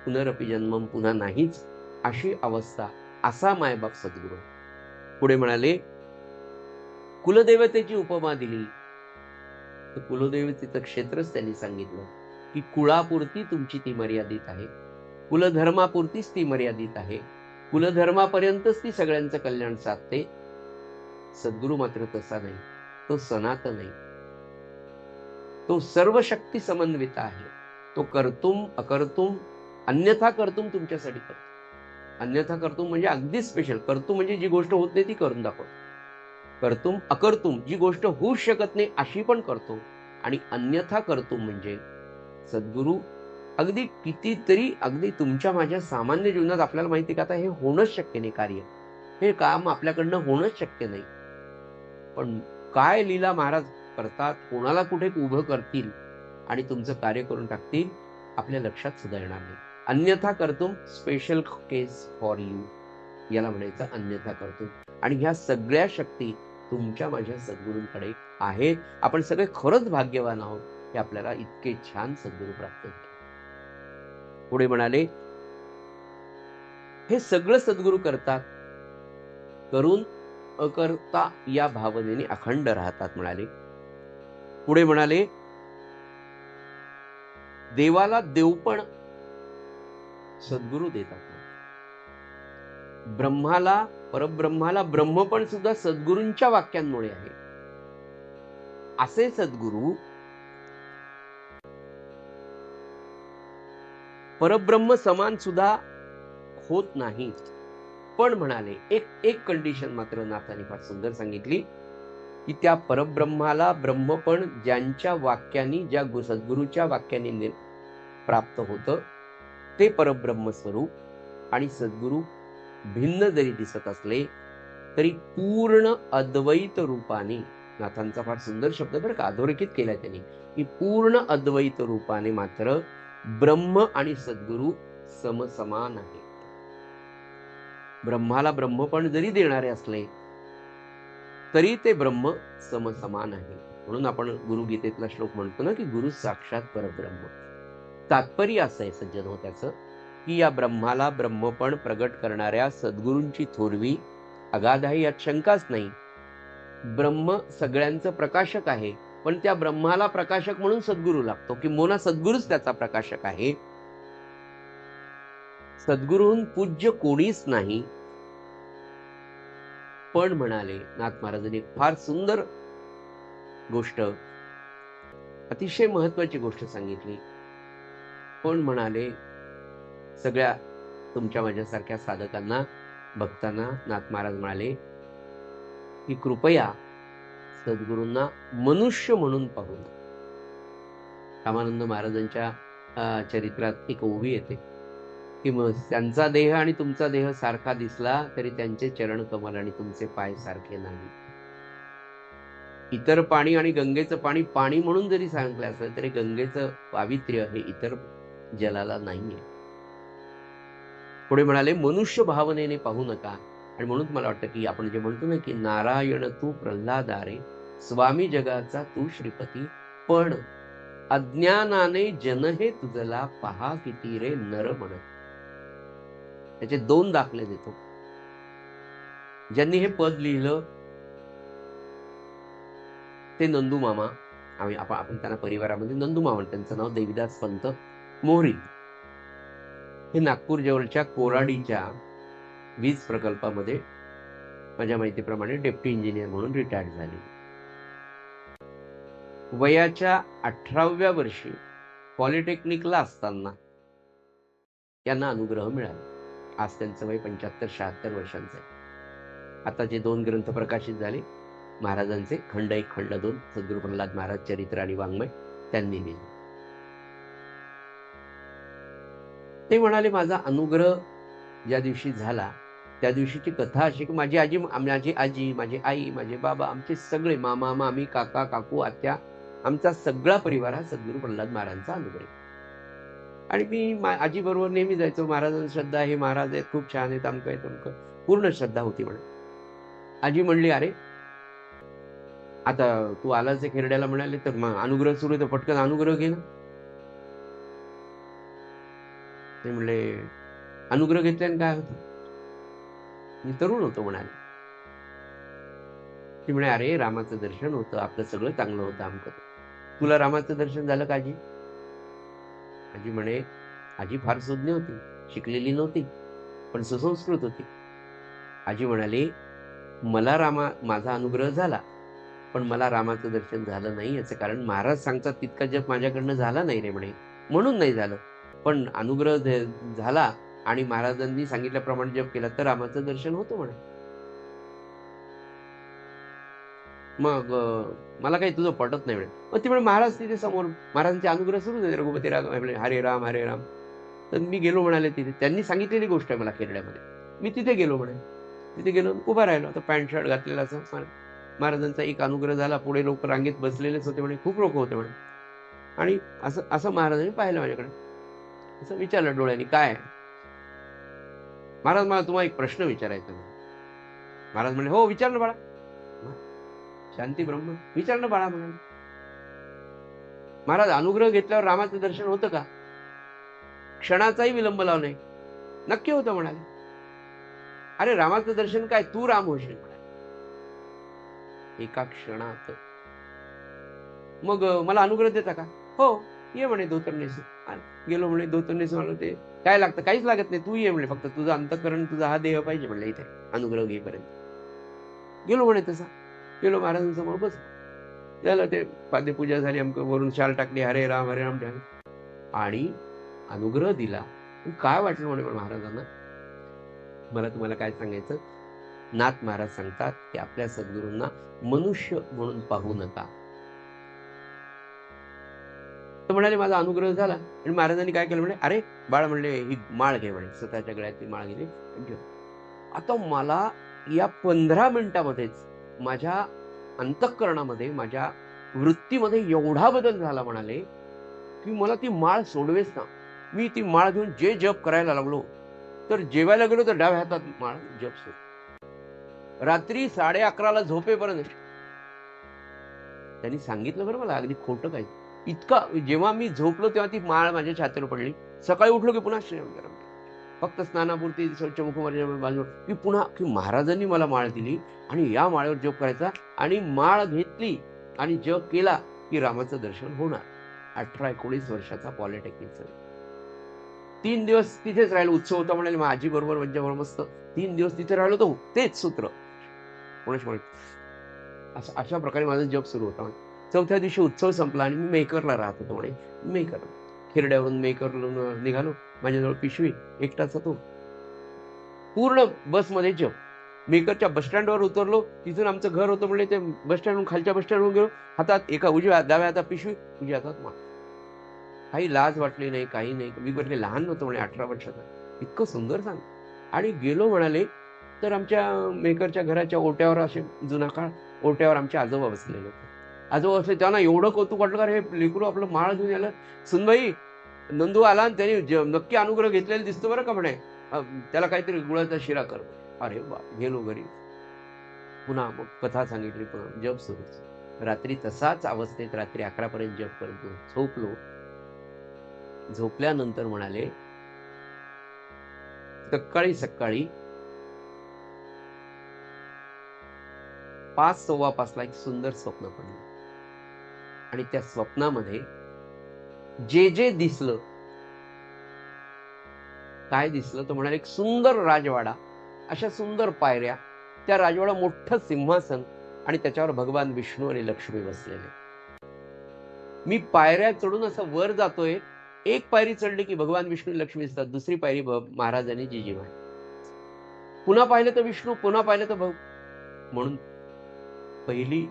पुनरपि जन्मम, पुन्हा नाहीच अशी अवस्था, असा मायबाप सद्गुरू. पुढे म्हणाले, कुलदेवतेची उपमा दिली. तर कुलदेवतेचं क्षेत्रच त्यांनी सांगितलं, की कुळापुरती तुमची ती मर्यादित आहे, कुलधर्मापुरतीच ती मर्यादित आहे, कुलधर्मापर्यंतच ती सगळ्यांचं कल्याण साधते. सद्गुरू मात्र तसा नाही, तो सनातन आहे, तो सर्व शक्ती समन्वित आहे. तो कर्तुम अकर्तुम अन्यथा कर्तुम तुमच्यासाठी करतो. अन्यथा कर्तुम म्हणजे अगदी स्पेशल. कर्तुम म्हणजे जी गोष्ट होत नाही ती करून दाखवतो. कर्तुम अकर्तुम, जी गोष्ट होऊ शकत नाही अशी पण करतो. आणि अन्यथा कर्तुम म्हणजे सद्गुरू अगदी कितीतरी, अगदी तुमच्या माझ्या सामान्य जीवनात आपल्याला माहिती का आता हे होणंच शक्य नाही, कार्य हे काम आपल्याकडनं होणंच शक्य नाही. पण काय लीला महाराज करतात, कोणाला कुठे उभं करतील आणि तुमचं कार्य करून टाकतील, आपल्या लक्षात सुद्धा येणार नाही. अन्यथा कर्तुम, स्पेशल केस फॉर यू, याला म्हणायचं अन्यथा कर्तुम. आणि ह्या सगळ्या शक्ती तुमच्या माझ्या सद्गुरूंकडे आहेत. आपण सगळे खरंच भाग्यवान आहोत, हे आपल्याला इतके छान सद्गुरू प्राप्त होते. पुढे म्हणाले, हे सगळं सद्गुरू करतात. करून अकर्ता या भावनेने अखंड राहतात म्हणाले. पुढे म्हणाले, देवाला देवपण सद्गुरू देतात. ब्रह्माला, परब्रह्माला ब्रह्मपण सुद्धा सद्गुरूंच्या वाक्यांमुळे आहे. असे सद्गुरू परब्रह्म समान सुद्धा होत नाहीत. पण म्हणाले, एक कंडिशन मात्र नाथांनी फार सुंदर सांगितली, की त्या परब्रह्माला ब्रह्मपण ज्यांच्या वाक्यानी, ज्या सद्गुरूच्या वाक्याने प्राप्त होतं, ते परब्रह्म स्वरूप आणि सद्गुरू भिन्न जरी दिसत असले तरी पूर्ण अद्वैत रूपाने, नाथांचा फार सुंदर शब्द बरं का, अधोरेखित केलाय त्यांनी, की पूर्ण अद्वैत रूपाने मात्र ब्रह्म आणि सद्गुरू समसमान आहे. ब्रह्माला ब्रह्मपण जरी देणारे असले तरी ते ब्रह्म समसमान आहे. म्हणून आपण गुरुगीतेतला श्लोक म्हणतो ना, की गुरु साक्षात परब्रह्म. तात्पर्य असं आहे सज्जन हो त्याचं, की या ब्रह्माला ब्रह्मपण प्रगट करणाऱ्या सद्गुरूंची थोरवी अगाध आहे, यात शंकाच नाही. ब्रह्म सगळ्यांचं प्रकाशक आहे, पण त्या ब्रह्माला प्रकाशक म्हणून सद्गुरू लागतो, की मोना सद्गुरूच त्याचा प्रकाशक आहे. सद्गुरूहून पूज्य कोणीच नाही. पण म्हणाले नाथ महाराजांनी फार सुंदर गोष्ट, अतिशय महत्वाची गोष्ट सांगितली. पण म्हणाले, सगळ्या तुमच्या माझ्यासारख्या साधकांना, भक्तांना नाथ महाराज म्हणाले, की कृपया सद्गुरूंना मनुष्य म्हणून पाहू. रामानंद महाराजांच्या चरित्रात एक ओवी येते, की मग त्यांचा देह आणि तुमचा देह सारखा दिसला तरी त्यांचे चरण कमल आणि तुमचे पाय सारखे नाही. इतर पाणी आणि गंगेचं पाणी पाणी म्हणून जरी सांगितलं असेल तरी गंगेचं पावित्र्य हे इतर जलाला नाहीये. पुढे म्हणाले, मनुष्य भावनेने पाहू नका. आणि म्हणून मला वाटतं, की आपण जे म्हणतो ना, की नारायण तू प्रल्हादारे, स्वामी जगाचा तू श्रीपती, पण अज्ञानाने जन हे तुझला, पहा किती रे नर म्हणत. त्याचे 2 दाखले देतो. ज्यांनी हे पद लिहिलं ते नंदू मामा, आपण त्यांना परिवारामध्ये नंदू मामा, त्यांचं नाव देवीदास पंत मोहरी. हे नागपूर जवळच्या कोराडीच्या वीज प्रकल्पामध्ये माझ्या माहितीप्रमाणे डेप्टी इंजिनियर म्हणून रिटायर्ड झाले. वयाच्या 18व्या वर्षी पॉलिटेक्निकला असताना यांना अनुग्रह मिळाला. आज त्यांचं वय 75-76 वर्षांचं आहे. आता जे 2 ग्रंथ प्रकाशित झाले महाराजांचे, खंड 1 खंड 2, सद्गुरू प्रल्हाद महाराज चरित्र आणि वाङ्मय, त्यांनी लिहिले. ते म्हणाले, माझा अनुग्रह ज्या दिवशी झाला त्या दिवशीची कथा अशी, की माझी आजी, माझी आई, माझे बाबा, आमचे सगळे मामा मामी, काका काकू, आत्या, आमचा सगळा परिवार हा सद्गुरू प्रल्हाद महाराजांचा अनुग्रह. आणि मी आजी बरोबर नेहमी जायचो. महाराजांची श्रद्धा आहे, महाराज आहेत, खूप छान आहेत, अमकं आहे तमकं, पूर्ण श्रद्धा होती म्हणे. आजी म्हणली, अरे आता तू आलाच आहे खेरड्याला, म्हणाले, तर मग अनुग्रह सुरू आहे तर पटकन अनुग्रह घे ना. ते म्हणले, अनुग्रह घेतल्याने काय होतं? मी तरुण होतो म्हणाले. ती म्हणे, अरे रामाचं दर्शन होतं, आपलं सगळं चांगलं होतं, आमचं. तुला रामाचं दर्शन झालं का आजी? आजी म्हणे, आजी फार सुज्ञ होती, शिकलेली नव्हती, पण सुसंस्कृत होती. आजी म्हणाली, मला माझा अनुग्रह झाला, पण मला रामाचं दर्शन झालं नाही. याचं कारण महाराज सांगतात तितका जप माझ्याकडनं झाला नाही रे म्हणे, म्हणून नाही झालं. पण अनुग्रह झाला आणि महाराजांनी सांगितल्याप्रमाणे जप केला तर रामाचं दर्शन होतं म्हणे. मग मला काही तुझं पटत नाही म्हणे. मग ती म्हणे, महाराज तिथे समोर महाराजांचे अनुग्रह सुरू झाले, रघुपती राम, हरे राम हरे राम. तर मी गेलो म्हणाले तिथे. त्यांनी सांगितलेली गोष्ट आहे मला खेरड्यामध्ये. मी तिथे गेलो म्हणे. तिथे गेलो, उभा राहिलो. आता पॅन्ट शर्ट घातलेला असं. महाराजांचा एक अनुग्रह झाला. पुढे लोक रांगेत बसलेलेच होते म्हणे, खूप लोक होते म्हणे. आणि असं असं महाराजांनी पाहिलं माझ्याकडे, असं विचारलं डोळ्यांनी, काय? महाराज, मला तुम्हाला एक प्रश्न विचारायचा. महाराज म्हणे, हो विचार ना बाळा. शांती ब्रह्म, विचार ना बाळा म्हणाले. महाराज, अनुग्रह घेतल्यावर रामाचं दर्शन होतं का? क्षणाचाही विलंब लावू नये. नक्की होतं म्हणाले. अरे रामाचं दर्शन काय, तू राम होशील म्हणाले एका क्षणात. मग मला अनुग्रह देता का? हो, ये म्हणे धोतर नेसून. गेलो म्हणे धोतर नेसून आलो. ते काय लागतं? काहीच लागत नाही, तू ये म्हणे, फक्त तुझं अंतःकरण, तुझा हा देह पाहिजे म्हणलं इथे अनुग्रह घेईपर्यंत. गेलो म्हणे तसा. गेलो महाराजांसमोर बस झालं. ते पाद्यपूजा झाली, आमक वरून शाल टाकली, हरे राम झाले आणि अनुग्रह दिला. काय वाटलं म्हणे महाराजांना? मला तुम्हाला काय सांगायचं, नाथ महाराज सांगतात की आपल्या सद्गुरूंना मनुष्य म्हणून पाहू नका. तर म्हणाले माझा अनुग्रह झाला. आणि महाराजांनी काय केलं म्हणे, अरे बाळ म्हणले ही माळ घे म्हणे. स्वतःच्या गळ्यातली माळ गेली. आता मला या 15 मिनिटामध्येच माझ्या अंतःकरणामध्ये, माझ्या वृत्तीमध्ये एवढा बदल झाला म्हणाले की मला ती माळ सोडवेच ना. मी ती माळ घेऊन जे जप करायला लागलो, तर जेवायला गेलो तर डाव्या हातात माळ, जप सुरू. रात्री 11:30ला झोपेपर्यंत. त्यांनी सांगितलं बरं मला, अगदी खोटं काही. इतका जेव्हा मी झोपलो तेव्हा ती माळ माझ्या छातीवर पडली. सकाळी उठलो की पुन्हा श्रीराम, फक्त स्नानापुरती स्वच्छ मुखमार्जन बांधून की पुन्हा की महाराजांनी मला माळ दिली आणि या माळेवर जप करायचा. आणि माळ घेतली आणि जप केला की रामाचं दर्शन होणार. 18-19 वर्षाचा पॉलिटेक्निकचा. 3 दिवस तिथेच राहिलो. उत्सव होता म्हणाले, मग आजी बरोबर वंजाबरोबर मस्त 3 दिवस तिथे राहिलो. तो तेच सूत्र अशा प्रकारे माझा जप सुरू होता. 4थ्या दिवशी उत्सव संपला आणि मी मेकरला राहत होतो म्हणे. मेकर खिरड्यावरून मेकरला निघालो. माझ्याजवळ पिशवी, एकटाच होतो. पूर्ण बसमध्ये जप. मेकरच्या बसस्टँडवर उतरलो. तिथून आमचं घर होतं म्हणजे ते बसस्टँडवरून, खालच्या बसस्टँडवरून गेलो. हातात एका उजव्या डाव्या हातात पिशवी, उजव्या हातात माळ. काही लाज वाटली नाही, काही नाही. मी म्हटले लहान होतो म्हणे, 18 वर्षाचा. इतकं सुंदर सांग. आणि गेलो म्हणाले तर आमच्या मेकरच्या घराच्या ओट्यावर, असे जुना काळ, ओट्यावर आमचे आजोबा बसलेले होते. आजोबा बसले. त्यांना एवढं कौतुक वाटलं का, हे लेकरू आपलं माळ घेऊन आलं. सुनबाई, नंदू आला आणि त्यांनी नक्की अनुग्रह घेतलेला दिसतो बरं का म्हणे, त्याला काहीतरी गुळाचा शिरा कर. अरे बा, गेलो घरी. पुन्हा मग कथा सांगितली, पुन्हा जप सुरू. रात्री तसाच अवस्थेत रात्री 11 पर्यंत जप करतो. झोपलो. झोपल्यानंतर म्हणाले सकाळी 5:15 एक सुंदर स्वप्न पडलं. आणि त्या स्वप्नामध्ये जे दिसलं, काय दिसलं तर म्हणाले एक सुंदर राजवाडा, अशा सुंदर पायऱ्या, त्या राजवाडा मोठं सिंहासन आणि त्याच्यावर भगवान विष्णू आणि लक्ष्मी बसलेले. मी पायऱ्या चढून असं वर जातोय. एक पायरी चढली की भगवान विष्णू लक्ष्मी दिसतात. दुसरी पायरी महाराज आणि जिजीबाई. पुन्हा पाहिलं तर विष्णू, पुन्हा पाहिलं तर म्हणून पहिली.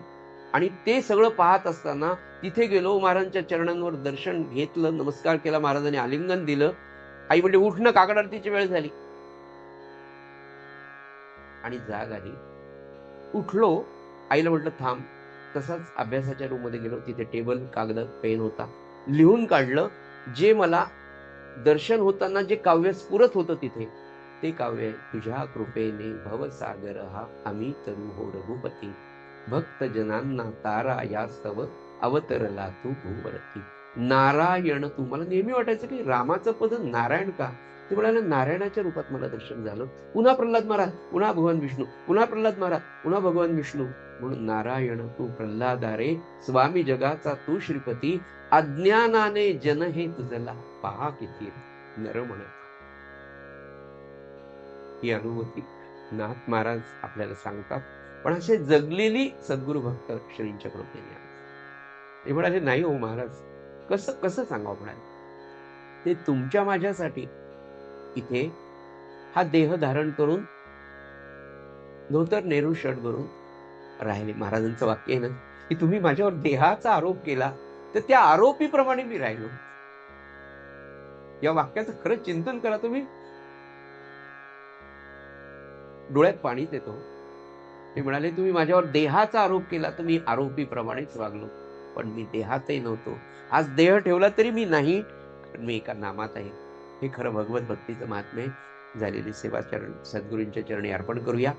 आणि ते सगळं पाहत असताना तिथे गेलो. महाराजांच्या चरणांवर दर्शन घेतलं, नमस्कार केला. महाराजांनी आलिंगन दिलं. आई म्हणजे उठणं, काकड आरतीची वेळ झाली आणि जाग आली. उठलो. आईला म्हटलं थांब. तसाच अभ्यासाच्या रूम मध्ये गेलो. तिथे टेबल, कागद, पेन होता. लिहून काढलं जे मला दर्शन होताना जे काव्य स्फुरत होतं तिथे. ते काव्य, तुझ्या कृपेने भवसागर हा आम्ही तरू हो रघुपती, भक्त जनांना तारा यास्तव अवतरला तू भूवरती. नारायण तू. मला नेहमी वाटायचं की रामाचं पद नारायण का. ते म्हणाले नारायणाच्या रूपात मला दर्शन झालं. पुन्हा प्रल्हाद महाराज, पुन्हा भगवान विष्णू, पुन्हा प्रल्हाद महाराज, पुन्हा भगवान विष्णू. म्हणून नारायण तू प्रल्हादारे, स्वामी जगाचा तू श्रीपती, अज्ञानाने जन हे तुझला पहा किती नर म्हणत. ही अनुभूती नाथ महाराज आपल्याला सांगतात. पण असे जगलेली सद्गुरु भक्त श्रींच्या कृपेने. ते म्हणाले नाही हो महाराज, कसं सांगावं म्हणाले. ते तुमच्या माझ्यासाठी इथे हा देह धारण करून, धोतर नेहरू शर्ट करून राहिले. महाराजांचं वाक्य आहे ना की तुम्ही माझ्यावर देहाचा आरोप केला तर त्या आरोपीप्रमाणे मी राहिलो. या वाक्याचं खरं चिंतन करा तुम्ही. डोळ्यात पाणीच येतो. ते म्हणाले तुम्ही माझ्यावर देहाचा आरोप केला तर मी आरोपीप्रमाणेच वागलो. पण मी देहातही नव्हतो. आज देह ठेवला तरी मी नाही, मी एका नामात आहे. हे खरं भगवत भक्तीचं महात्म्य. झालेली सेवा सद्गुरूंच्या चरणी अर्पण करूया.